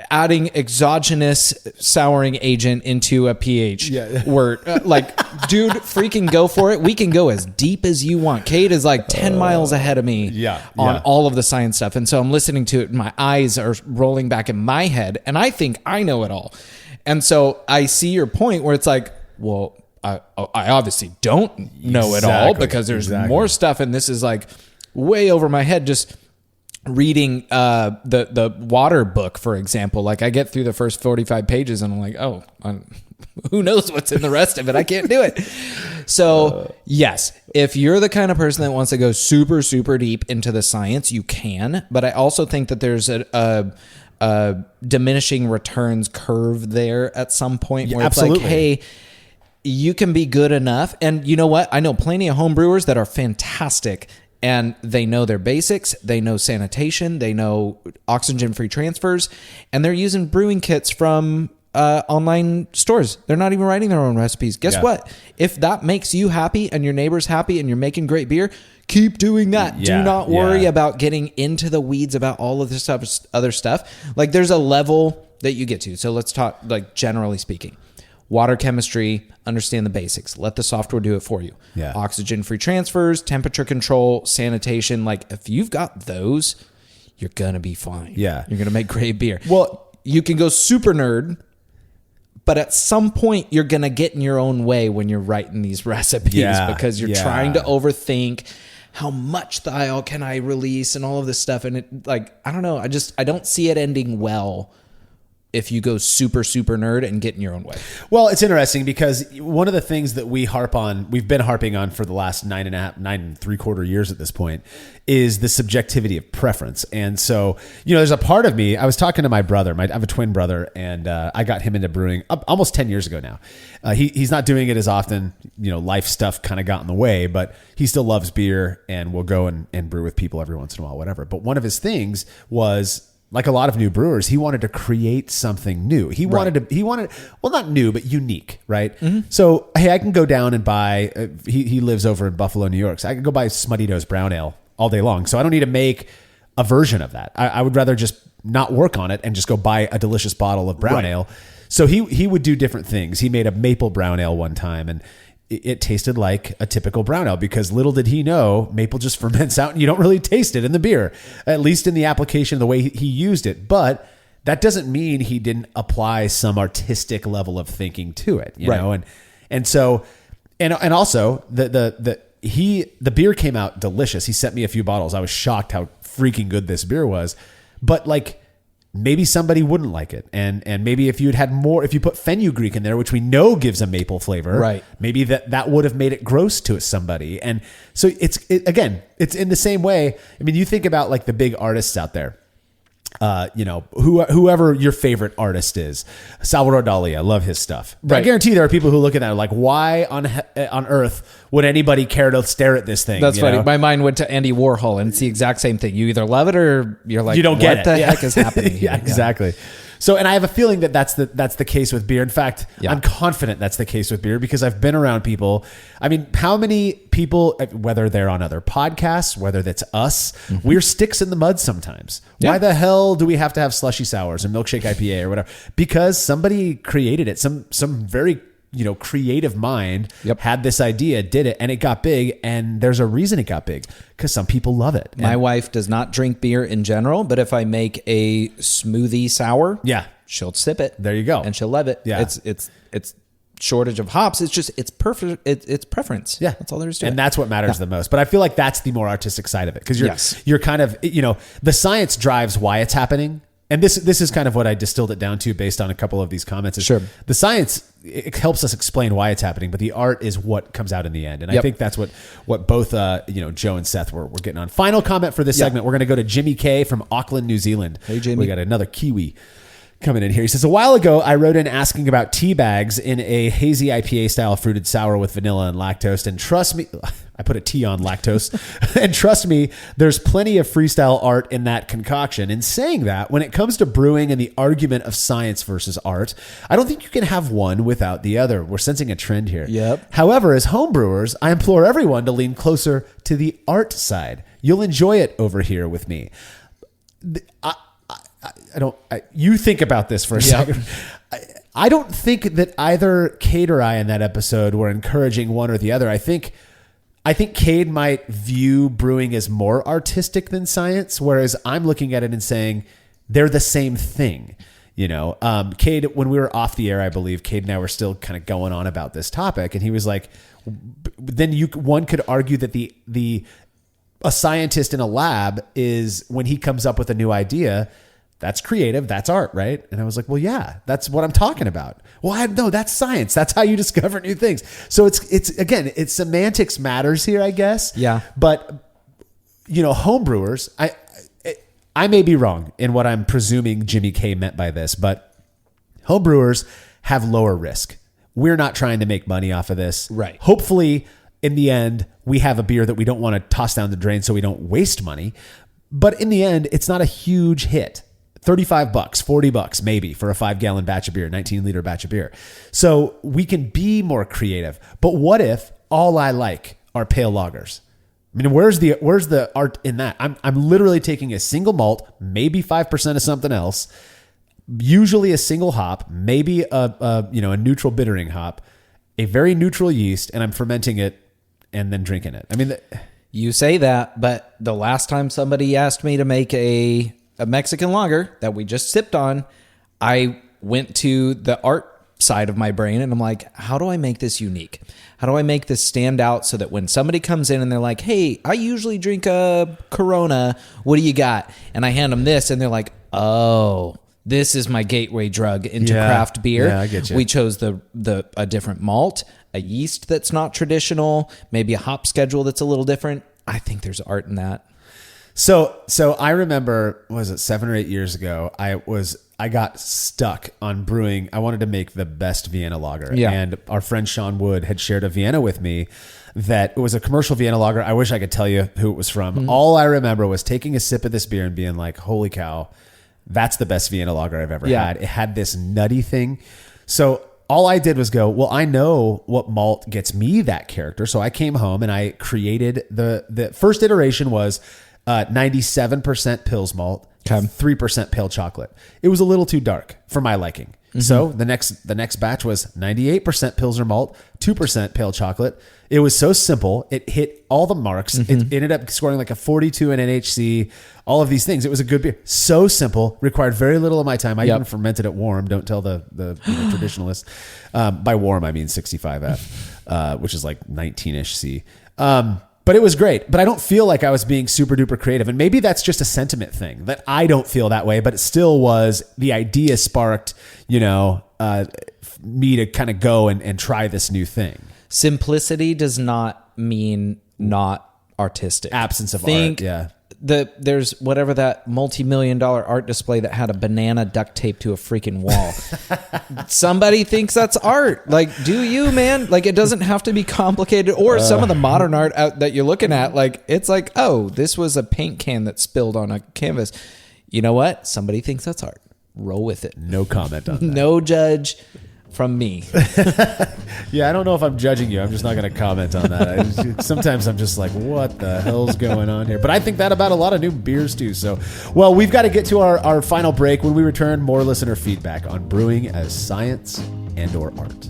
adding exogenous souring agent into a pH. Where, dude, freaking go for it. We can go as deep as you want. Cade is like 10 miles ahead of me on all of the science stuff. And so I'm listening to it. And my eyes are rolling back in my head. And I think I know it all. And so I see your point where it's like, well, I obviously don't know it all because there's more stuff. And this is like way over my head. Just reading the water book, for example. Like I get through the first 45 pages and I'm like, who knows what's in the rest of it? I can't do it. So yes, if you're the kind of person that wants to go super, super deep into the science, you can. But I also think that there's a diminishing returns curve there at some point where it's like, hey, you can be good enough. And you know what? I know plenty of home brewers that are fantastic. And they know their basics, they know sanitation, they know oxygen-free transfers, and they're using brewing kits from online stores. They're not even writing their own recipes. Guess what? If that makes you happy and your neighbor's happy and you're making great beer, keep doing that. Do not worry about getting into the weeds about all of this other stuff. Like there's a level that you get to. So let's talk, like generally speaking. Water chemistry, understand the basics. Let the software do it for you. Oxygen-free transfers, temperature control, sanitation. Like if you've got those, you're going to be fine. You're going to make great beer. Well, you can go super nerd, but at some point you're going to get in your own way when you're writing these recipes because you're trying to overthink how much thiol can I release and all of this stuff. And it like, I don't know. I don't see it ending well if you go super, super nerd and get in your own way. Well, it's interesting because one of the things that we've been harping on for the last 9 and 3/4 years at this point, is the subjectivity of preference. And so, there's a part of me, I was talking to my brother, I have a twin brother, and I got him into brewing almost 10 years ago now. He's not doing it as often, life stuff kind of got in the way, but he still loves beer and will go and brew with people every once in a while, whatever. But one of his things was, like a lot of new brewers, he wanted to create something new. He wanted, well, not new, but unique, right? Mm-hmm. So, hey, I can go down and buy, he lives over in Buffalo, New York. So I can go buy Smuttito's Brown Ale all day long. So I don't need to make a version of that. I would rather just not work on it and just go buy a delicious bottle of brown ale. So he would do different things. He made a maple brown ale one time, and it tasted like a typical brown ale because little did he know maple just ferments out and you don't really taste it in the beer, at least in the application, the way he used it. But that doesn't mean he didn't apply some artistic level of thinking to it, you know? And so, and also the beer came out delicious. He sent me a few bottles. I was shocked how freaking good this beer was, but like, maybe somebody wouldn't like it. And maybe if you'd had more, if you put fenugreek in there, which we know gives a maple flavor, maybe that would have made it gross to somebody. And so it's in the same way. I mean, you think about like the big artists out there, whoever your favorite artist is. Salvador Dali, I love his stuff. I guarantee there are people who look at that like, why on earth would anybody care to stare at this thing? That's funny. My mind went to Andy Warhol, and it's the exact same thing. You either love it or you're like, you don't get it. What the heck is happening here? Exactly. So, and I have a feeling that that's the case with beer. In fact, I'm confident that's the case with beer because I've been around people. I mean, how many people, whether they're on other podcasts, whether that's us, we're sticks in the mud sometimes. Why the hell do we have to have slushy sours or milkshake IPA or whatever? Because somebody created it. Some very creative mind had this idea, did it, and it got big. And there's a reason it got big because some people love it. My wife does not drink beer in general, but if I make a smoothie sour, she'll sip it. There you go, and she'll love it. Yeah, it's shortage of hops. It's just it's perfect. It's preference. Yeah, that's all there is to it, and that's what matters the most. But I feel like that's the more artistic side of it because you're kind of the science drives why it's happening. And this is kind of what I distilled it down to based on a couple of these comments. The science, it helps us explain why it's happening, but the art is what comes out in the end. And I think that's what both Joe and Seth were getting on. Final comment for this segment. We're going to go to Jimmy K from Auckland, New Zealand. Hey, Jimmy. We got another Kiwi coming in here. He says, a while ago, I wrote in asking about tea bags in a hazy IPA style fruited sour with vanilla and lactose. And trust me, I put a T on lactose. And trust me, there's plenty of freestyle art in that concoction. In saying that, when it comes to brewing and the argument of science versus art, I don't think you can have one without the other. We're sensing a trend here. Yep. However, as homebrewers, I implore everyone to lean closer to the art side. You'll enjoy it over here with me. You think about this for a second. I don't think that either Cade or I in that episode were encouraging one or the other. I think Cade might view brewing as more artistic than science, whereas I'm looking at it and saying they're the same thing. You know, Cade, when we were off the air, I believe Cade and I were still kind of going on about this topic, and he was like, then one could argue that a scientist in a lab is when he comes up with a new idea. That's creative. That's art, right? And I was like, well, yeah, that's what I'm talking about. Well, no, that's science. That's how you discover new things. So it's semantics matters here, I guess. Yeah. But, homebrewers, I may be wrong in what I'm presuming Jimmy K meant by this, but homebrewers have lower risk. We're not trying to make money off of this. Right. Hopefully, in the end, we have a beer that we don't want to toss down the drain so we don't waste money. But in the end, it's not a huge hit. $35, $40 maybe for a 5-gallon batch of beer, 19-liter batch of beer. So we can be more creative. But what if all I like are pale lagers? I mean, where's the art in that? I'm literally taking a single malt, maybe 5% of something else, usually a single hop, maybe a neutral bittering hop, a very neutral yeast, and I'm fermenting it and then drinking it. I mean, you say that, but the last time somebody asked me to make a Mexican lager that we just sipped on, I went to the art side of my brain and I'm like, how do I make this unique? How do I make this stand out so that when somebody comes in and they're like, hey, I usually drink a Corona, what do you got? And I hand them this and they're like, oh, this is my gateway drug into craft beer. Yeah, I get you. We chose a different malt, a yeast that's not traditional, maybe a hop schedule that's a little different. I think there's art in that. So I remember, was it 7 or 8 years ago? I got stuck on brewing. I wanted to make the best Vienna lager, and our friend Sean Wood had shared a Vienna with me that it was a commercial Vienna lager. I wish I could tell you who it was from. Mm-hmm. All I remember was taking a sip of this beer and being like, "Holy cow, that's the best Vienna lager I've ever had." It had this nutty thing. So all I did was go, well, I know what malt gets me that character. So I came home and I created the first iteration was 97% Pils malt, 3% pale chocolate. It was a little too dark for my liking. Mm-hmm. So the next batch was 98% Pilsner malt, 2% pale chocolate. It was so simple. It hit all the marks. Mm-hmm. It ended up scoring like a 42 in NHC, all of these things. It was a good beer. So simple, required very little of my time. I even fermented it warm. Don't tell the traditionalists. By warm, I mean 65F, which is like 19-ish C. But it was great. But I don't feel like I was being super duper creative. And maybe that's just a sentiment thing that I don't feel that way, but it still was the idea sparked, me to kind of go and try this new thing. Simplicity does not mean not artistic. Absence of art. Yeah. There's whatever that multi-million-dollar art display that had a banana duct taped to a freaking wall. Somebody thinks that's art. Like, do you, man? Like, it doesn't have to be complicated. Or some of the modern art out that you're looking at, like, it's like, oh, this was a paint can that spilled on a canvas. You know what? Somebody thinks that's art. Roll with it. No comment on that. No judge from me. Yeah, I don't know if I'm judging you. I'm just not going to comment on that. Sometimes I'm just like, what the hell's going on here? But I think that about a lot of new beers too. So, well, we've got to get to our final break. When we return, more listener feedback on brewing as science and or art.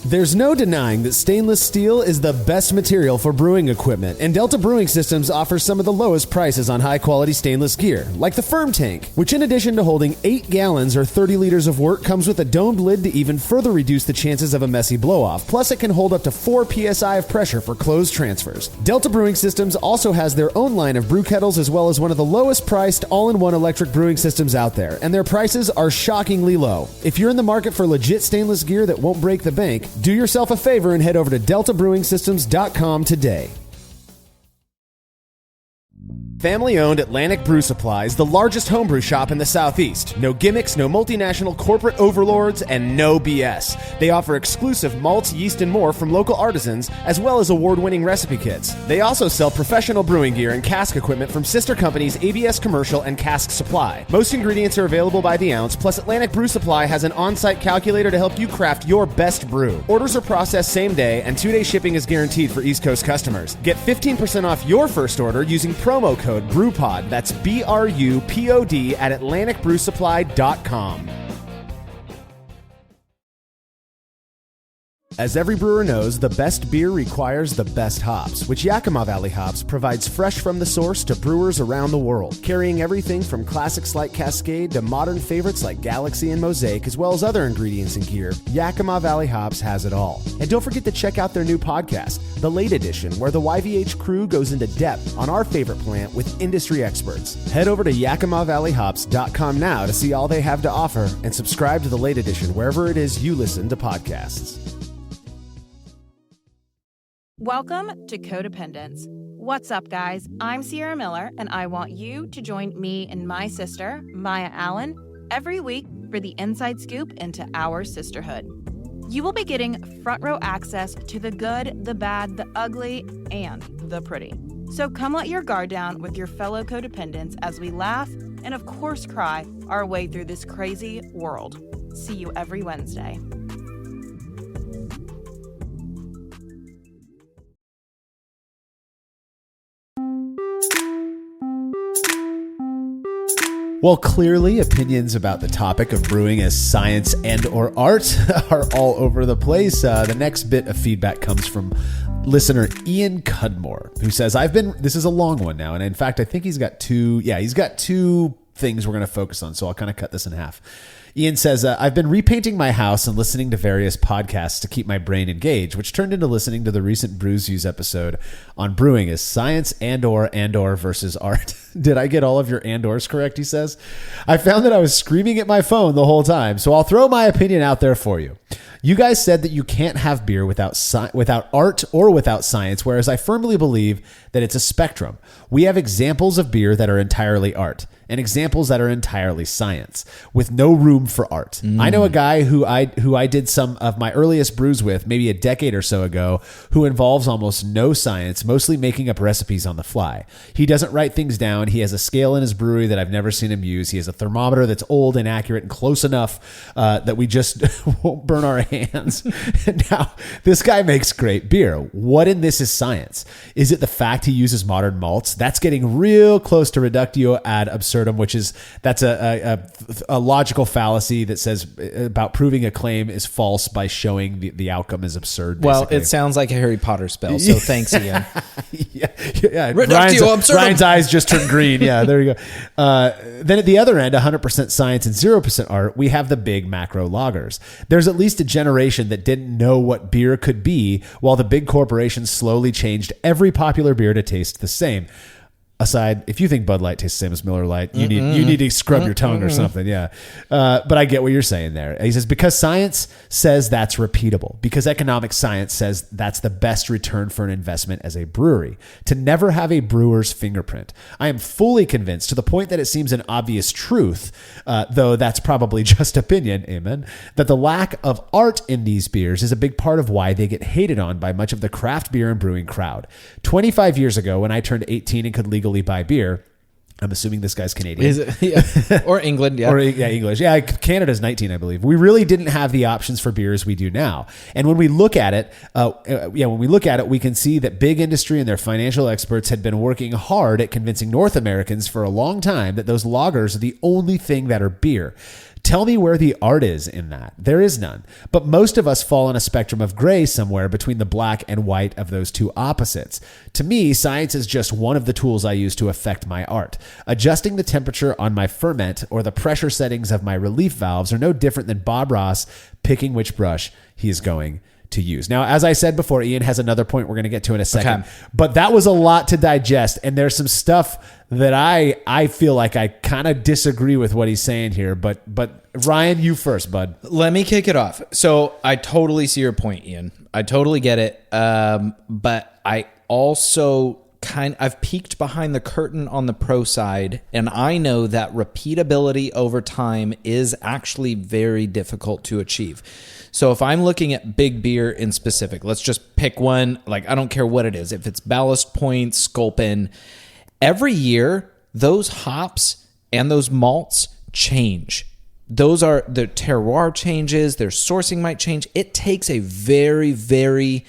There's no denying that stainless steel is the best material for brewing equipment, and Delta Brewing Systems offers some of the lowest prices on high-quality stainless gear, like the Firm Tank, which in addition to holding 8 gallons or 30 liters of wort, comes with a domed lid to even further reduce the chances of a messy blow-off. Plus, it can hold up to 4 psi of pressure for closed transfers. Delta Brewing Systems also has their own line of brew kettles, as well as one of the lowest-priced all-in-one electric brewing systems out there, and their prices are shockingly low. If you're in the market for legit stainless gear that won't break the bank, do yourself a favor and head over to deltabrewingsystems.com today. Family-owned Atlantic Brew Supply is the largest homebrew shop in the Southeast. No gimmicks, no multinational corporate overlords, and no BS. They offer exclusive malts, yeast, and more from local artisans, as well as award-winning recipe kits. They also sell professional brewing gear and cask equipment from sister companies ABS Commercial and Cask Supply. Most ingredients are available by the ounce, plus Atlantic Brew Supply has an on-site calculator to help you craft your best brew. Orders are processed same day, and 2-day shipping is guaranteed for East Coast customers. Get 15% off your first order using promo code BREWPOD. That's BRUPOD at AtlanticBrewSupply.com. As every brewer knows, the best beer requires the best hops, which Yakima Valley Hops provides fresh from the source to brewers around the world, carrying everything from classics like Cascade to modern favorites like Galaxy and Mosaic, as well as other ingredients and gear. Yakima Valley Hops has it all. And don't forget to check out their new podcast, The Late Edition, where the YVH crew goes into depth on our favorite plant with industry experts. Head over to YakimaValleyHops.com now to see all they have to offer and subscribe to The Late Edition wherever it is you listen to podcasts. Welcome to Codependence. What's up, guys? I'm Sierra Miller, and I want you to join me and my sister, Maya Allen, every week for the inside scoop into our sisterhood. You will be getting front row access to the good, the bad, the ugly, and the pretty. So come let your guard down with your fellow codependents as we laugh and, of course, cry our way through this crazy world. See you every Wednesday. Well, clearly opinions about the topic of brewing as science and or art are all over the place. The next bit of feedback comes from listener Ian Cudmore, who says, this is a long one now. And in fact, I think he's got two things we're going to focus on. So I'll kind of cut this in half. Ian says, I've been repainting my house and listening to various podcasts to keep my brain engaged, which turned into listening to the recent Brews Views episode on brewing as science and or versus art. Did I get all of your and/ors correct, he says? I found that I was screaming at my phone the whole time, so I'll throw my opinion out there for you. You guys said that you can't have beer without art or without science, whereas I firmly believe that it's a spectrum. We have examples of beer that are entirely art and examples that are entirely science, with no room for art. I know a guy who I did some of my earliest brews with maybe a decade or so ago, who involves almost no science, mostly making up recipes on the fly. He doesn't write things down. He has a scale in his brewery that I've never seen him use. He has a thermometer that's old and accurate and close enough that we just won't burn our hands. Now, this guy makes great beer. What in this is science? Is it the fact he uses modern malts? That's getting real close to reductio ad absurdum, which is that's a logical fallacy that says about proving a claim is false by showing the outcome is absurd. Basically. Well, it sounds like a Harry Potter spell, so thanks, Ian. yeah. Ryan's eyes just turned green. Yeah, there you go. Then at the other end, 100% science and 0% art, we have the big macro lagers. There's at least a generation that didn't know what beer could be, while the big corporations slowly changed every popular beer to taste the same. Aside, if you think Bud Light tastes the same as Miller Lite, you need to scrub your tongue or something. Yeah. But I get what you're saying there. He says, because science says that's repeatable, because economic science says that's the best return for an investment as a brewery, to never have a brewer's fingerprint. I am fully convinced, to the point that it seems an obvious truth, though that's probably just opinion, amen, that the lack of art in these beers is a big part of why they get hated on by much of the craft beer and brewing crowd. 25 years ago, when I turned 18 and could legally buy beer, I'm assuming this guy's Canadian. Is it? Yeah. Or England, yeah. English. Yeah, Canada's 19, I believe. We really didn't have the options for beers we do now. And when we look at it, we can see that big industry and their financial experts had been working hard at convincing North Americans for a long time that those lagers are the only thing that are beer. Tell me where the art is in that. There is none. But most of us fall on a spectrum of gray somewhere between the black and white of those two opposites. To me, science is just one of the tools I use to affect my art. Adjusting the temperature on my ferment or the pressure settings of my relief valves are no different than Bob Ross picking which brush he is going to use. Now, as I said before, Ian has another point we're going to get to in a second, okay. But that was a lot to digest. And there's some stuff that I feel like I kind of disagree with what he's saying here, but Ryan, you first, bud. Let me kick it off. So I totally see your point, Ian. I totally get it. But I also I've peeked behind the curtain on the pro side, and I know that repeatability over time is actually very difficult to achieve. So if I'm looking at big beer in specific, let's just pick one. Like, I don't care what it is. If it's Ballast Point, Sculpin, every year those hops and those malts change. Those are the terroir changes. Their sourcing might change. It takes a very, very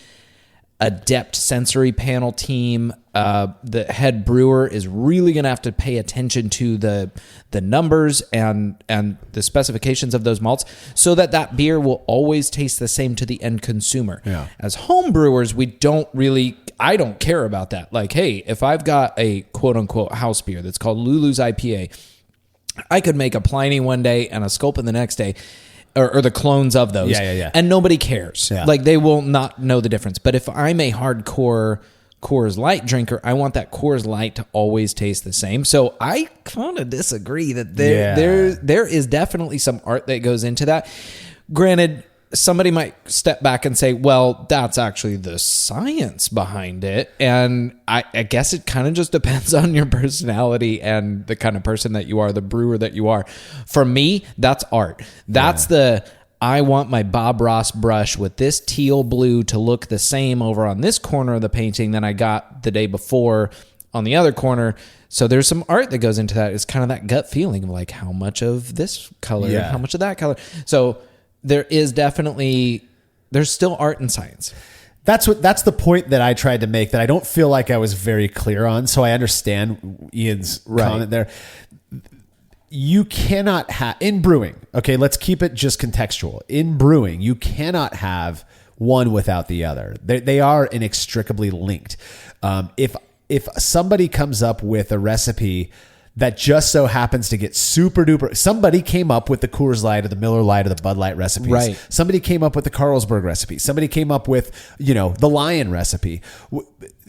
adept sensory panel team. The head brewer is really going to have to pay attention to the numbers and the specifications of those malts so that beer will always taste the same to the end consumer. Yeah. As home brewers, I don't care about that. Like, hey, if I've got a quote unquote house beer that's called Lulu's IPA, I could make a Pliny one day and a Sculpin the next day. Or the clones of those. Yeah. And nobody cares. Yeah. Like, they will not know the difference. But if I'm a hardcore Coors Light drinker, I want that Coors Light to always taste the same. So I kind of disagree that there is definitely some art that goes into that. Granted, somebody might step back and say, well, that's actually the science behind it. And I guess it kind of just depends on your personality and the kind of person that you are, the brewer that you are. For me, that's art. That's I want my Bob Ross brush with this teal blue to look the same over on this corner of the painting than I got the day before on the other corner. So there's some art that goes into that. It's kind of that gut feeling of like, how much of this color, how much of that color. So there is there's still art and science. That's the point that I tried to make that I don't feel like I was very clear on. So I understand Ian's comment there. You cannot have in brewing. Okay, let's keep it just contextual. In brewing, you cannot have one without the other. They are inextricably linked. If somebody comes up with a recipe that just so happens to get super duper. Somebody came up with the Coors Light or the Miller Lite or the Bud Light recipes. Right. Somebody came up with the Carlsberg recipe. Somebody came up with, the Lion recipe.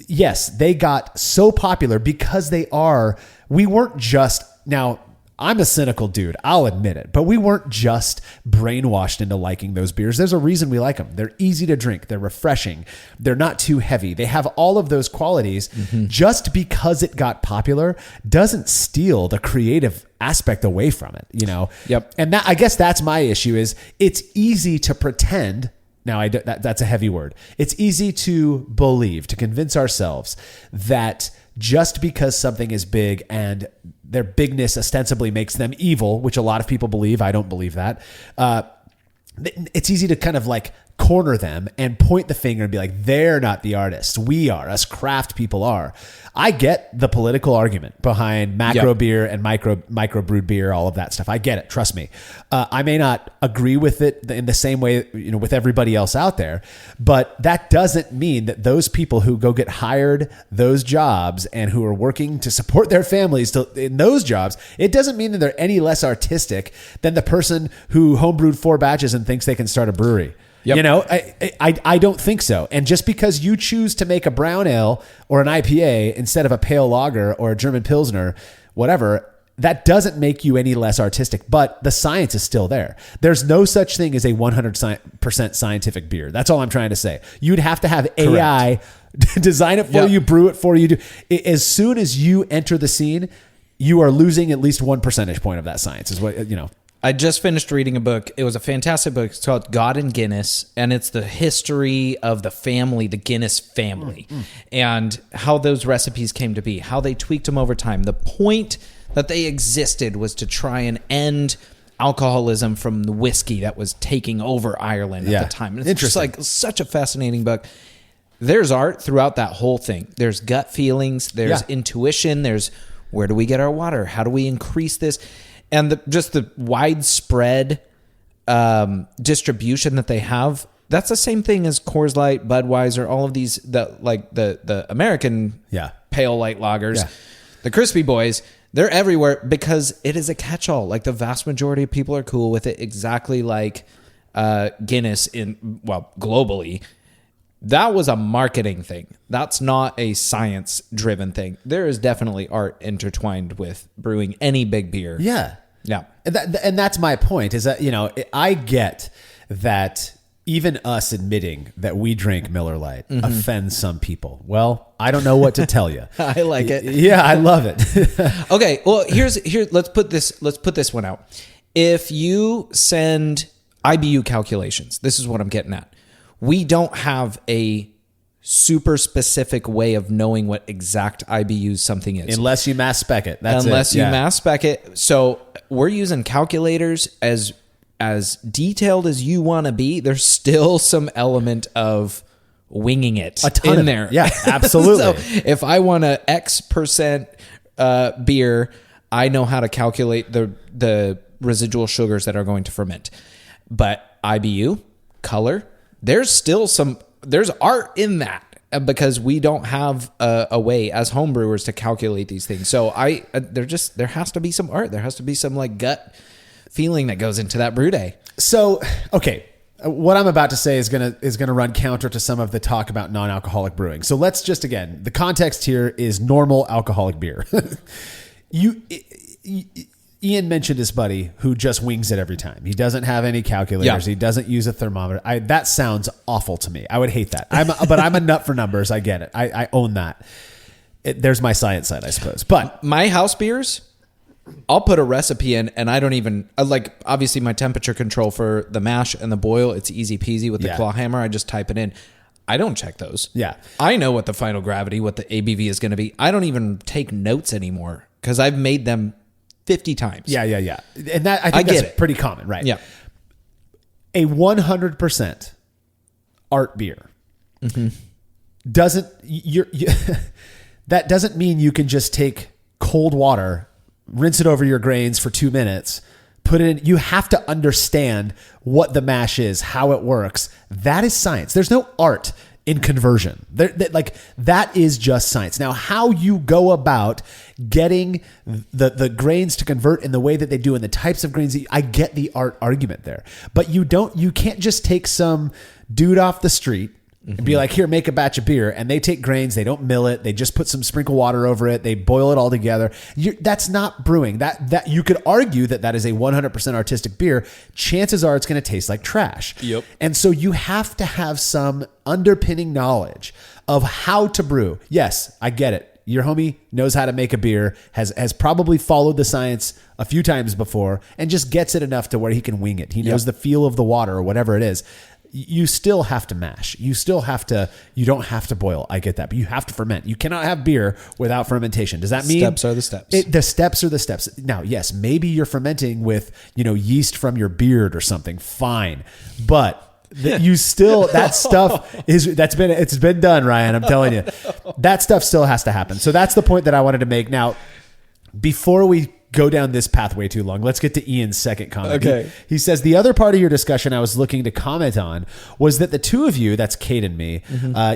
Yes, they got so popular because we weren't just, now I'm a cynical dude, I'll admit it, but we weren't just brainwashed into liking those beers. There's a reason we like them. They're easy to drink. They're refreshing. They're not too heavy. They have all of those qualities. Mm-hmm. Just because it got popular doesn't steal the creative aspect away from it, Yep. And I guess that's my issue is it's easy to pretend. Now, that's a heavy word. It's easy to believe, to convince ourselves that just because something is big and their bigness ostensibly makes them evil, which a lot of people believe. I don't believe that. It's easy to kind of like corner them and point the finger and be like, they're not the artists. We are. Us craft people are. I get the political argument behind macro beer and micro brewed beer, all of that stuff. I get it. Trust me. I may not agree with it in the same way, with everybody else out there, but that doesn't mean that those people who go get hired those jobs and who are working to support their families in those jobs, it doesn't mean that they're any less artistic than the person who homebrewed 4 batches and thinks they can start a brewery. Yep. I don't think so. And just because you choose to make a brown ale or an IPA instead of a pale lager or a German Pilsner, whatever, that doesn't make you any less artistic, but the science is still there. There's no such thing as a 100% scientific beer. That's all I'm trying to say. You'd have to have AI design it for you, brew it for you. As soon as you enter the scene, you are losing at least 1 percentage point of that science is what, I just finished reading a book. It was a fantastic book. It's called God and Guinness, and it's the history of the family, the Guinness family, and how those recipes came to be, how they tweaked them over time. The point that they existed was to try and end alcoholism from the whiskey that was taking over Ireland at the time. And it's just like such a fascinating book. There's art throughout that whole thing. There's gut feelings. There's intuition. There's where do we get our water? How do we increase this? And the widespread distribution that they have, that's the same thing as Coors Light, Budweiser, all of these, the American pale light lagers, the Crispy Boys, they're everywhere because it is a catch-all. Like the vast majority of people are cool with it, exactly like Guinness globally. That was a marketing thing. That's not a science-driven thing. There is definitely art intertwined with brewing any big beer. Yeah. Yeah. And that's my point is that, I get that even us admitting that we drink Miller Lite offends some people. Well, I don't know what to tell you. I like it. Yeah, I love it. Okay, well, here. Let's put this one out. If you send IBU calculations, this is what I'm getting at. We don't have a super specific way of knowing what exact IBU something is. Unless you mass spec it. Unless you mass spec it. So we're using calculators as detailed as you want to be. There's still some element of winging it in there. Yeah, absolutely. So if I want a X percent beer, I know how to calculate the residual sugars that are going to ferment. But IBU, color, there's art in that because we don't have a way as homebrewers to calculate these things. So there has to be some art. There has to be some like gut feeling that goes into that brew day. So, okay. What I'm about to say is gonna run counter to some of the talk about non-alcoholic brewing. So let's just, again, the context here is normal alcoholic beer. Ian mentioned his buddy who just wings it every time. He doesn't have any calculators. Yeah. He doesn't use a thermometer. That sounds awful to me. I would hate that. But I'm a nut for numbers. I get it. I own that. There's my science side, I suppose. But my house beers, I'll put a recipe in and I don't even like, obviously my temperature control for the mash and the boil, it's easy peasy with the claw hammer. I just type it in. I don't check those. Yeah. I know what the final gravity, what the ABV is going to be. I don't even take notes anymore because I've made them 50 times. Yeah. And that, I think that's pretty common, right? Yeah. A 100% art beer doesn't, that doesn't mean you can just take cold water, rinse it over your grains for 2 minutes, put it in. You have to understand what the mash is, how it works. That is science. There's no art in conversion. That is just science. Now, how you go about getting the grains to convert in the way that they do and the types of grains, I get the art argument there. But you can't just take some dude off the street and be like, here, make a batch of beer. And they take grains, they don't mill it, they just put some sprinkle water over it, they boil it all together. That's not brewing. That you could argue that is a 100% artistic beer. Chances are it's going to taste like trash. Yep. And so you have to have some underpinning knowledge of how to brew. Yes, I get it. Your homie knows how to make a beer, has probably followed the science a few times before, and just gets it enough to where he can wing it. He knows the feel of the water or whatever it is. You still have to mash. You don't have to boil. I get that, but you have to ferment. You cannot have beer without fermentation. Does that mean steps are the steps? The steps are the steps. Now, yes, maybe you're fermenting with, yeast from your beard or something. Fine. But you still, that stuff it's been done, Ryan. I'm telling you, that stuff still has to happen. So that's the point that I wanted to make. Now, before we go down this pathway too long, let's get to Ian's second comment. Okay. He says, the other part of your discussion I was looking to comment on was that the two of you, that's Cade and me,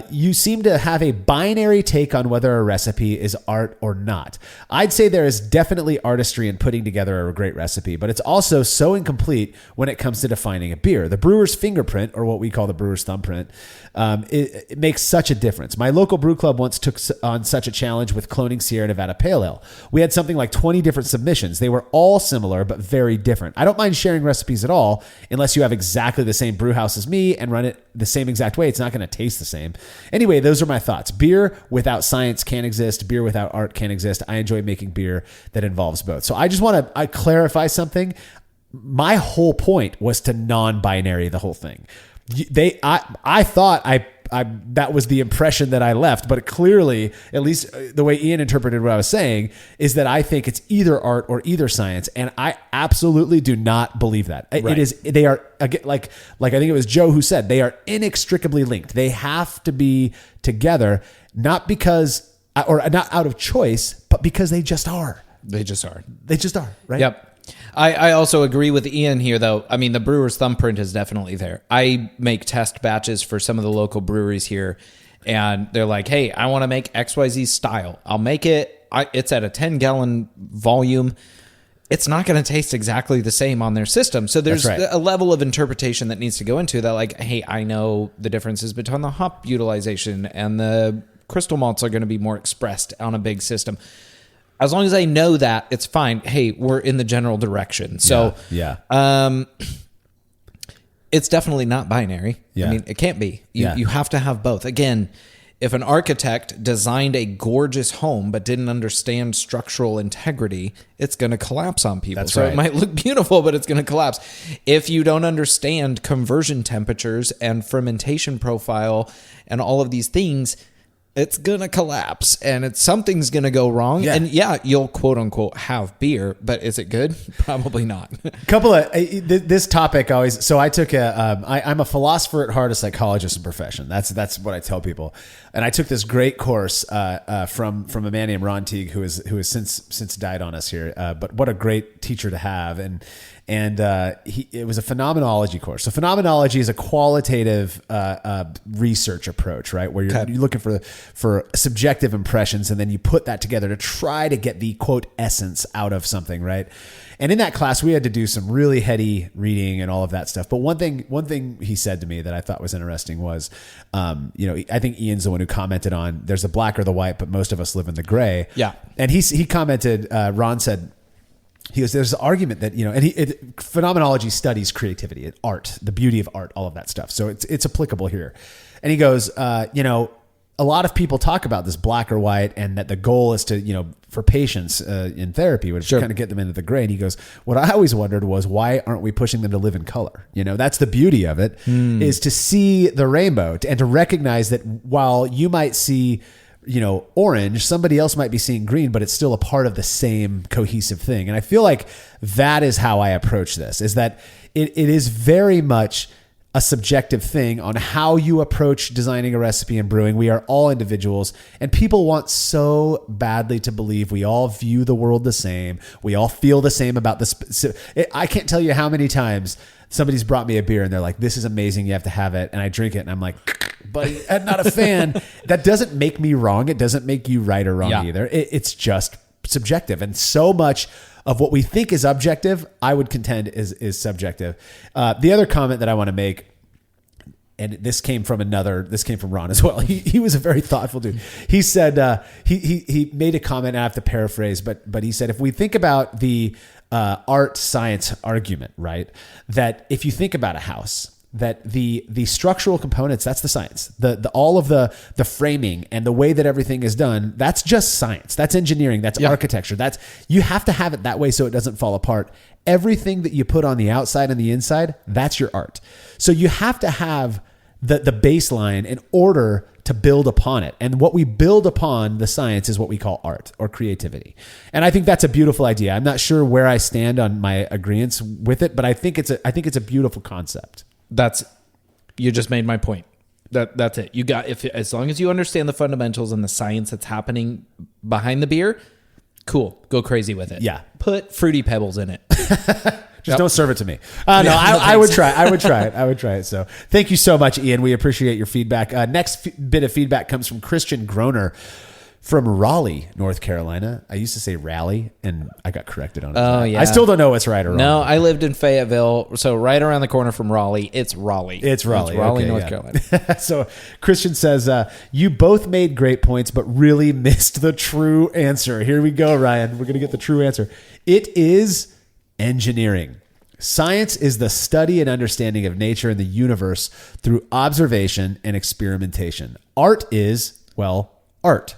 you seem to have a binary take on whether a recipe is art or not. I'd say there is definitely artistry in putting together a great recipe, but it's also so incomplete when it comes to defining a beer. The brewer's fingerprint, or what we call the brewer's thumbprint, it makes such a difference. My local brew club once took on such a challenge with cloning Sierra Nevada Pale Ale. We had something like 20 different submissions. They were all similar, but very different. I don't mind sharing recipes at all, unless you have exactly the same brew house as me and run it the same exact way. It's not going to taste the same. Anyway, those are my thoughts. Beer without science can't exist. Beer without art can't exist. I enjoy making beer that involves both. So I just want to clarify something. My whole point was to non-binary the whole thing. I thought that was the impression that I left, but clearly, at least the way Ian interpreted what I was saying, is that I think it's either art or either science, and I absolutely do not believe that. Right. It is. They are, like I think it was Joe who said, they are inextricably linked. They have to be together, not because or not out of choice, but because they just are. They just are. Right? Yep. I also agree with Ian here, though. I mean, the brewer's thumbprint is definitely there. I make test batches for some of the local breweries here, and they're like, hey, I want to make XYZ style. I'll make it. It's at a 10-gallon volume. It's not going to taste exactly the same on their system. So there's a level of interpretation that needs to go into that, like, hey, I know the differences between the hop utilization and the crystal malts are going to be more expressed on a big system. As long as I know that, it's fine. Hey, we're in the general direction. So, It's definitely not binary. Yeah. I mean, it can't be. You have to have both. Again, if an architect designed a gorgeous home but didn't understand structural integrity, it's going to collapse on people. That's so right. it might look beautiful, but it's going to collapse. If you don't understand conversion temperatures and fermentation profile and all of these things, it's going to collapse and something's going to go wrong. Yeah. And you'll quote unquote have beer, but is it good? Probably not. Couple of this topic always. So I took I'm a philosopher at heart, a psychologist in profession. That's what I tell people. And I took this great course from a man named Ron Teague, who has since died on us here. But what a great teacher to have. And it was a phenomenology course. So phenomenology is a qualitative research approach, right? Where you're looking for subjective impressions, and then you put that together to try to get the quote essence out of something, right? And in that class, we had to do some really heady reading and all of that stuff. But one thing he said to me that I thought was interesting was, I think Ian's the one who commented on there's the black or the white, but most of us live in the gray. Yeah. And he commented, Ron said, he goes, there's an argument that, phenomenology studies creativity, art, the beauty of art, all of that stuff. So it's applicable here. And he goes, a lot of people talk about this black or white and that the goal is to, for patients in therapy, which kind of get them into the gray. And he goes, what I always wondered was, why aren't we pushing them to live in color? That's the beauty of it, is to see the rainbow and to recognize that while you might see, orange, somebody else might be seeing green, but it's still a part of the same cohesive thing. And I feel like that is how I approach this, is that it is very much a subjective thing on how you approach designing a recipe and brewing. We are all individuals, and people want so badly to believe we all view the world the same. We all feel the same about this. I can't tell you how many times somebody's brought me a beer and they're like, this is amazing, you have to have it. And I drink it and I'm like, buddy, I'm not a fan. That doesn't make me wrong. It doesn't make you right or wrong either. It's just subjective. And so much of what we think is objective, I would contend is subjective. The other comment that I want to make, and this came from Ron as well. He was a very thoughtful dude. He said, he made a comment, and I have to paraphrase, but he said, if we think about the art science argument, right, that if you think about a house, that the structural components, that's the science, all of the framing and the way that everything is done, that's just science. That's engineering. That's architecture. You have to have it that way so it doesn't fall apart. Everything that you put on the outside and the inside, that's your art. So you have to have the baseline in order to build upon it. And what we build upon the science is what we call art or creativity. And I think that's a beautiful idea. I'm not sure where I stand on my agreements with it, but I think it's a beautiful concept. You just made my point. That's it. You got, as long as you understand the fundamentals and the science that's happening behind the beer, cool. Go crazy with it. Yeah. Put Fruity Pebbles in it. Just don't serve it to me. I would try. I would try it. So thank you so much, Ian. We appreciate your feedback. Next bit of feedback comes from Christian Groner from Raleigh, North Carolina. I used to say Raleigh, and I got corrected on it. Oh, yeah. I still don't know what's right or wrong. No, I lived in Fayetteville, so right around the corner from Raleigh. It's Raleigh. It's Raleigh, okay, North Carolina. So Christian says, you both made great points, but really missed the true answer. Here we go, Ryan. We're going to get the true answer. It is engineering. Science is the study and understanding of nature and the universe through observation and experimentation. Art is, art.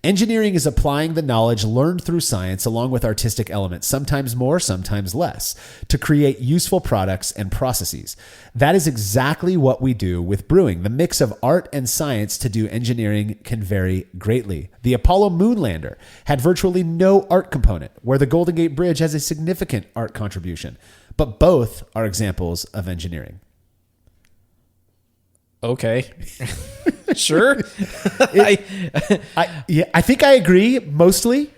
Engineering is applying the knowledge learned through science along with artistic elements, sometimes more, sometimes less, to create useful products and processes. That is exactly what we do with brewing. The mix of art and science to do engineering can vary greatly. The Apollo moon lander had virtually no art component, where the Golden Gate Bridge has a significant art contribution. But both are examples of engineering. Okay. Sure. I think I agree mostly.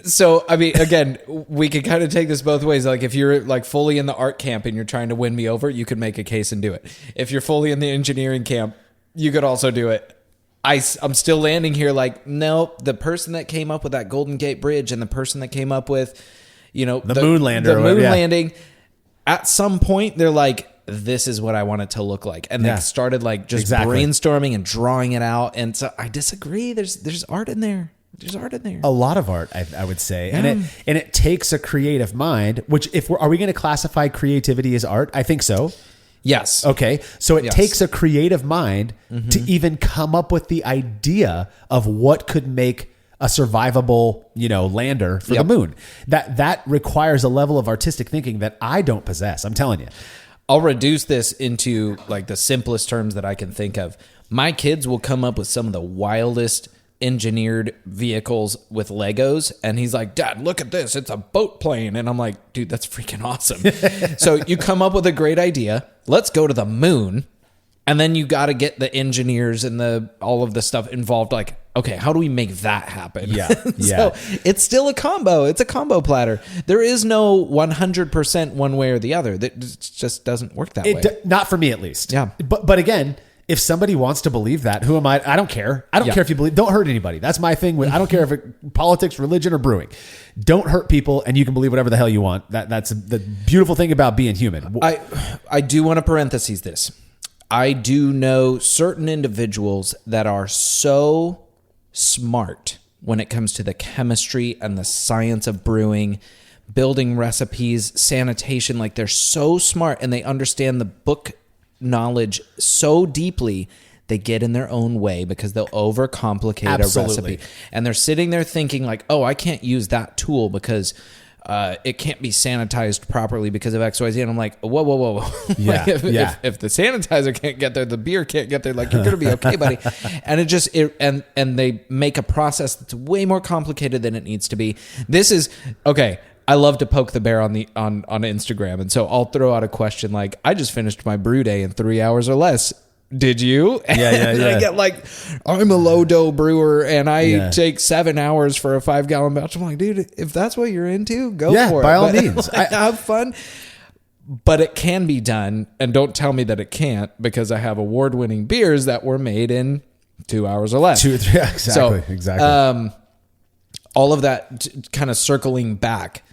So, I mean, again, we could kind of take this both ways. Like if you're like fully in the art camp and you're trying to win me over, you could make a case and do it. If you're fully in the engineering camp, you could also do it. I'm still landing here like, no, the person that came up with that Golden Gate Bridge and the person that came up with, the moon lander, the moon landing, at some point they're like, this is what I want it to look like. And they started like just brainstorming and drawing it out. And so I disagree. There's art in there. There's art in there. A lot of art, I would say. Yeah. And it takes a creative mind, which are we going to classify creativity as art? I think so. Yes. Okay. So it Yes. takes a creative mind to even come up with the idea of what could make a survivable, lander for the moon. That requires a level of artistic thinking that I don't possess. I'm telling you. I'll reduce this into like the simplest terms that I can think of. My kids will come up with some of the wildest engineered vehicles with Legos, and he's like, Dad, look at this, it's a boat plane. And I'm like, dude, that's freaking awesome. So you come up with a great idea, let's go to the moon, and then you got to get the engineers and all of the stuff involved. Like, okay, how do we make that happen? Yeah. So it's still a combo. It's a combo platter. There is no 100% one way or the other. That just doesn't work that way. Not for me, at least. Yeah. But again, if somebody wants to believe that, who am I? I don't care. I don't care if you believe. Don't hurt anybody. That's my thing. I don't care if it politics, religion, or brewing. Don't hurt people, and you can believe whatever the hell you want. That's the beautiful thing about being human. I do want to parentheses this. I do know certain individuals that are so smart when it comes to the chemistry and the science of brewing, building recipes, sanitation. Like, they're so smart and they understand the book knowledge so deeply, they get in their own way because they'll overcomplicate a recipe. And they're sitting there thinking like, oh, I can't use that tool because it can't be sanitized properly because of X, Y, Z. And I'm like, whoa. Yeah, like if the sanitizer can't get there, the beer can't get there. Like, you're going to be okay, buddy. And and they make a process that's way more complicated than it needs to be. This is, okay, I love to poke the bear on Instagram. And so I'll throw out a question like, I just finished my brew day in 3 hours or less. Did you? Yeah. And I get like, I'm a low dough brewer and I take 7 hours for a 5-gallon batch. I'm like, dude, if that's what you're into, go for it. By all means. Have fun. But it can be done. And don't tell me that it can't, because I have award-winning beers that were made in 2 hours or less. 2 or 3. Exactly. All of that kind of circling back.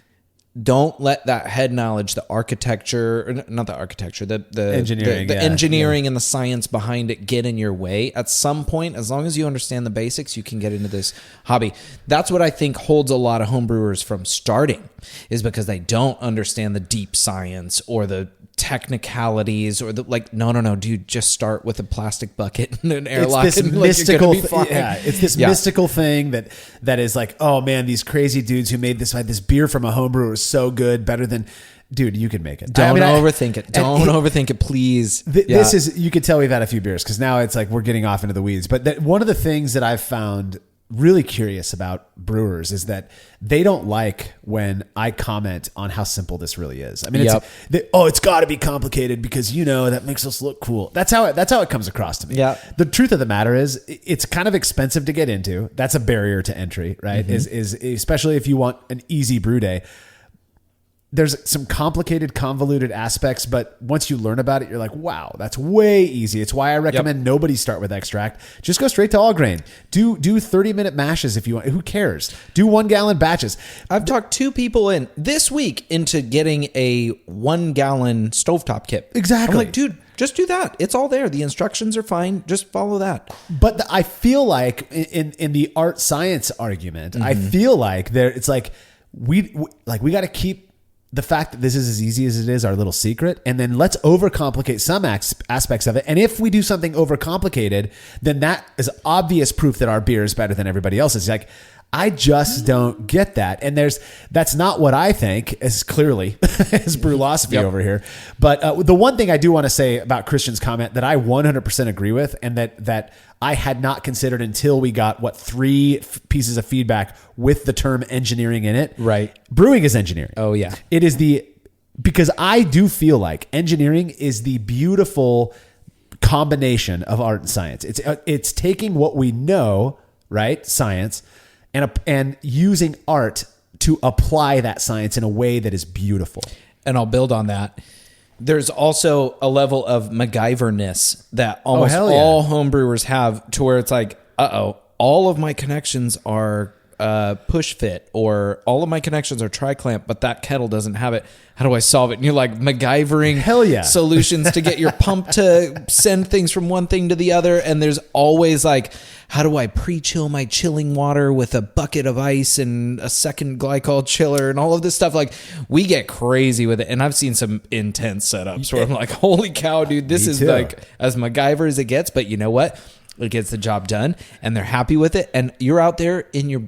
Don't let that head knowledge, the architecture, not the architecture, the engineering, the engineering and the science behind it get in your way. At some point, as long as you understand the basics, you can get into this hobby. That's what I think holds a lot of homebrewers from starting, is because they don't understand the deep science or the technicalities or the no, dude, just start with a plastic bucket and an airlock. It's this and mystical, it's this mystical thing that is like, oh man, these crazy dudes who made this beer from a homebrewer is so good, better than, dude, you can make it. Don't overthink it. Don't overthink it, please. This is, you could tell we've had a few beers because now it's like we're getting off into the weeds. But one of the things that I've found really curious about brewers is that they don't like when I comment on how simple this really is. I mean, it's got to be complicated because, that makes us look cool. That's how it comes across to me. Yeah. The truth of the matter is it's kind of expensive to get into. That's a barrier to entry, right? Mm-hmm. Is especially if you want an easy brew day. There's some complicated, convoluted aspects, but once you learn about it, you're like, wow, that's way easy. It's why I recommend nobody start with extract. Just go straight to all grain. Do 30-minute mashes if you want. Who cares? Do 1-gallon batches. I've talked 2 people this week into getting a 1-gallon stovetop kit. Exactly. I'm like, dude, just do that. It's all there. The instructions are fine. Just follow that. But I feel like in the art science argument, I feel like it's like we got to keep the fact that this is as easy as it is our little secret, and then let's overcomplicate some aspects of it. And if we do something overcomplicated, then that is obvious proof that our beer is better than everybody else's. Like, I just don't get that. And that's not what I think, as clearly as Brewlosophy over here. But the one thing I do want to say about Christian's comment that I 100% agree with, and that I had not considered until we got 3 pieces of feedback with the term engineering in it. Right. Brewing is engineering. Oh yeah. It is because I do feel like engineering is the beautiful combination of art and science. It's taking what we know, right? Science, and using art to apply that science in a way that is beautiful. And I'll build on that. There's also a level of MacGyverness that almost all homebrewers have, to where it's like, all of my connections are push fit, or all of my connections are tri-clamp, but that kettle doesn't have it. How do I solve it? And you're like MacGyvering solutions to get your pump to send things from one thing to the other. And there's always like, how do I pre-chill my chilling water with a bucket of ice and a second glycol chiller and all of this stuff. Like, we get crazy with it. And I've seen some intense setups where I'm like, holy cow, dude, this is like as MacGyver as it gets. But you know what? It gets the job done, and they're happy with it. And you're out there in your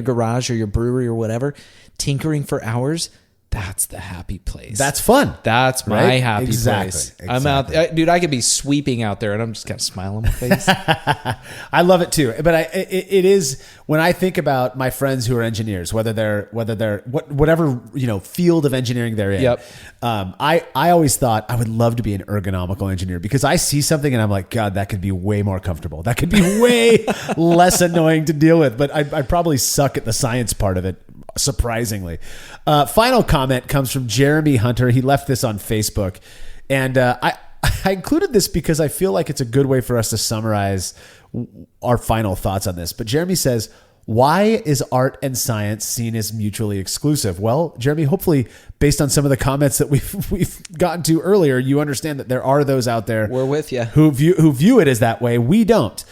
garage or your brewery or whatever, tinkering for hours. That's the happy place. That's fun. That's my right? happy place. Exactly. I'm out there. Dude, I could be sweeping out there and I'm just kind of smiling on my face. I love it too. But it is, when I think about my friends who are engineers, whether they're whatever, field of engineering they're in. Yep. I always thought I would love to be an ergonomical engineer, because I see something and I'm like, God, that could be way more comfortable. That could be way less annoying to deal with. But I probably suck at the science part of it, surprisingly. Final comment comes from Jeremy Hunter. He left this on Facebook, and I included this because I feel like it's a good way for us to summarize our final thoughts on this. But Jeremy says, why is art and science seen as mutually exclusive? Well, Jeremy, hopefully based on some of the comments that we've gotten to earlier, you understand that there are those out there. We're with you. Who view it as that way. We don't.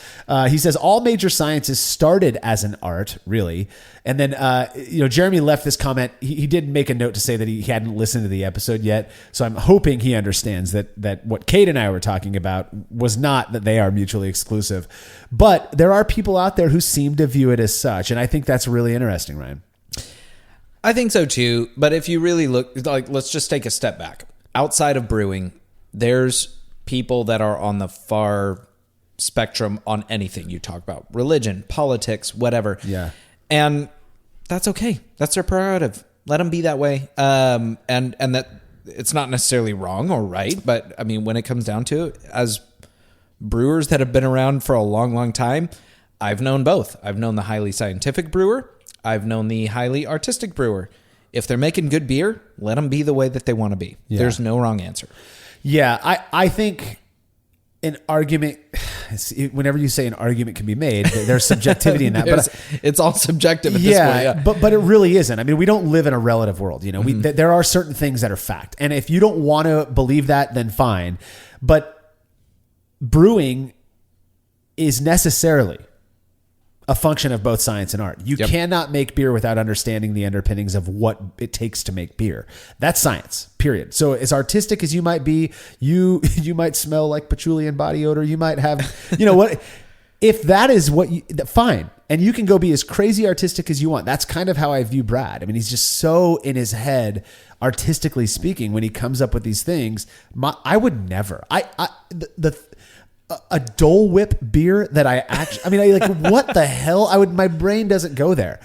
He says all major sciences started as an art, really. And then, Jeremy left this comment. He did make a note to say that he hadn't listened to the episode yet. So I'm hoping he understands that what Cade and I were talking about was not that they are mutually exclusive. But there are people out there who seem to view it as such. And I think that's really interesting, Ryan. I think so too. But if you really look, like, let's just take a step back. Outside of brewing, there's people that are on the far spectrum on anything you talk about. Religion, politics, whatever. Yeah. And that's okay. That's their prerogative. Let them be that way. And that it's not necessarily wrong or right. But I mean, when it comes down to it, as brewers that have been around for a long, long time, I've known both. I've known the highly scientific brewer. I've known the highly artistic brewer. If they're making good beer, let them be the way that they want to be. Yeah. There's no wrong answer. Yeah, I think an argument, whenever you say an argument can be made, there's subjectivity in that. But it's all subjective at this point. Yeah, but it really isn't. I mean, we don't live in a relative world. There are certain things that are fact. And if you don't want to believe that, then fine. But brewing is necessarily a function of both science and art. You cannot make beer without understanding the underpinnings of what it takes to make beer. That's science, period. So as artistic as you might be, you might smell like patchouli and body odor. You might have, what, if that is what you, fine. And you can go be as crazy artistic as you want. That's kind of how I view Brad. I mean, he's just so in his head, artistically speaking, when he comes up with these things. I would never, a Dole Whip beer that what the hell? My brain doesn't go there.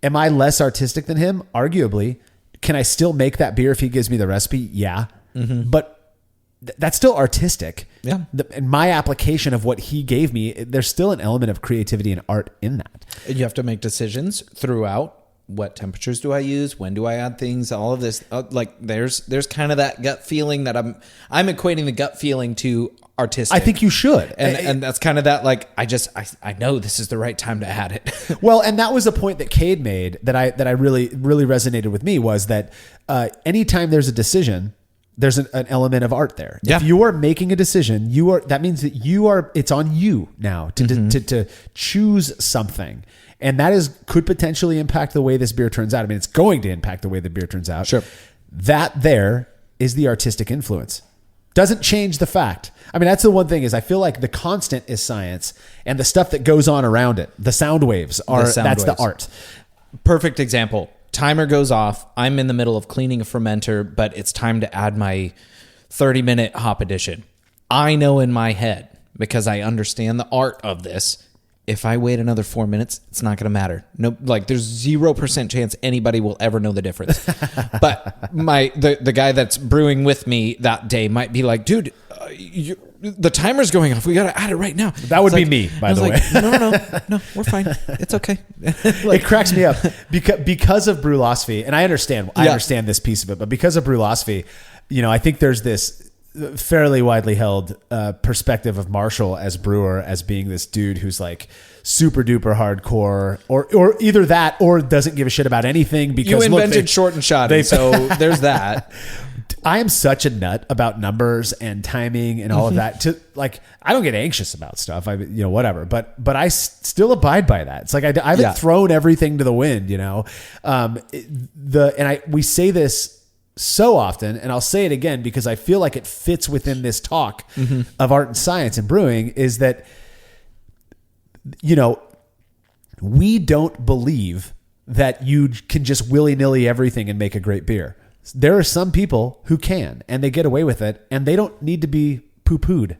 Am I less artistic than him? Arguably. Can I still make that beer if he gives me the recipe? Yeah. Mm-hmm. But that's still artistic. Yeah. And my application of what he gave me, there's still an element of creativity and art in that. And you have to make decisions throughout. What temperatures do I use? When do I add things? All of this, there's kind of that gut feeling that I'm equating the gut feeling to artistic. I think you should. And that's kind of that, I know this is the right time to add it. Well, and that was the point that Cade made that I really, really resonated with me, was that anytime there's a decision, there's an element of art there. Yeah. If you are making a decision, that means that it's on you now to choose something. And that could potentially impact the way this beer turns out. I mean, it's going to impact the way the beer turns out. Sure. That there is the artistic influence. Doesn't change the fact. I mean, that's the one thing, is I feel like the constant is science, and the stuff that goes on around it, the sound waves that's the art. Perfect example. Timer goes off. I'm in the middle of cleaning a fermenter, but it's time to add my 30-minute hop addition. I know in my head, because I understand the art of this, if I wait another 4 minutes, it's not going to matter. No, there's 0% chance anybody will ever know the difference. But the guy that's brewing with me that day might be like, dude, the timer's going off. We got to add it right now. That would be me, by the way. No, we're fine. It's okay. It cracks me up because of Brewlosophy, and I understand this piece of it, but because of Brewlosophy, I think there's this fairly widely held perspective of Marshall as brewer as being this dude who's like super duper hardcore, or either that or doesn't give a shit about anything because you invented short and shoddy. So there's that. I am such a nut about numbers and timing and all of that. I don't get anxious about stuff. Whatever. But I still abide by that. It's like I haven't thrown everything to the wind. We say this so often, and I'll say it again because I feel like it fits within this talk of art and science and brewing. Is that we don't believe that you can just willy-nilly everything and make a great beer. There are some people who can, and they get away with it, and they don't need to be poo-pooed.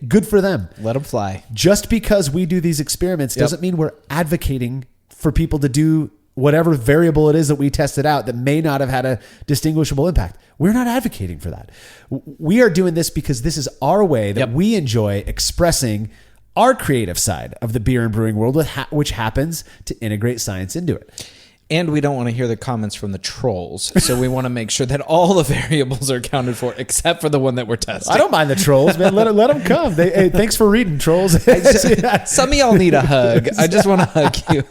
Good for them. Let them fly. Just because we do these experiments doesn't mean we're advocating for people to do whatever variable it is that we tested out that may not have had a distinguishable impact. We're not advocating for that. We are doing this because this is our way that we enjoy expressing our creative side of the beer and brewing world, which happens to integrate science into it. And we don't want to hear the comments from the trolls. So we want to make sure that all the variables are accounted for, except for the one that we're testing. I don't mind the trolls, man. Let them come. Hey, thanks for reading, trolls. Some of y'all need a hug. I just want to hug you.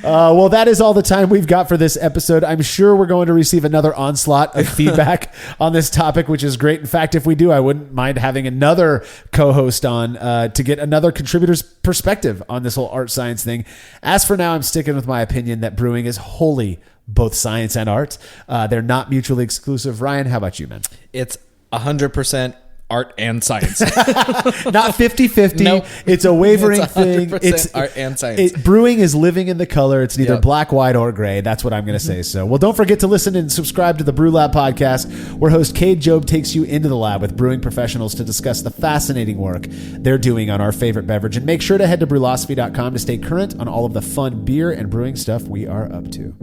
Well, that is all the time we've got for this episode. I'm sure we're going to receive another onslaught of feedback on this topic, which is great. In fact, if we do, I wouldn't mind having another co-host on to get another contributor's perspective on this whole art science thing. As for now, I'm sticking with my opinion that brewing is wholly both science and art. They're not mutually exclusive. Ryan, how about you, man? It's 100% art and science. Not 50-50. Nope. It's a wavering thing. It's art and science. Brewing is living in the color. It's neither black, white, or gray. That's what I'm going to say. So, well, don't forget to listen and subscribe to the Brew Lab podcast, where host Cade Job takes you into the lab with brewing professionals to discuss the fascinating work they're doing on our favorite beverage. And make sure to head to brewlosophy.com to stay current on all of the fun beer and brewing stuff we are up to.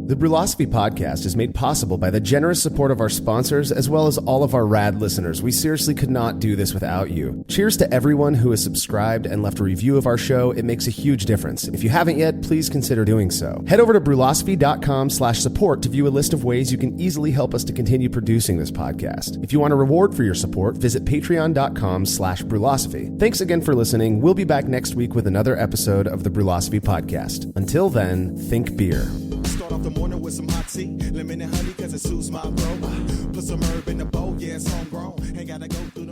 The Brewlosophy podcast is made possible by the generous support of our sponsors as well as all of our rad listeners. We seriously could not do this without you. Cheers to everyone who has subscribed and left a review of our show. It makes a huge difference. If you haven't yet, please consider doing so. Head over to brewlosophy.com/support to view a list of ways you can easily help us to continue producing this podcast. If you want a reward for your support, visit patreon.com/brewlosophy. Thanks again for listening. We'll be back next week with another episode of the Brewlosophy podcast. Until then, think beer. Start off the morning with some hot tea, lemon and honey, cause it soothes my throat. Put some herb in the bowl, yeah, it's homegrown. Ain't gotta go through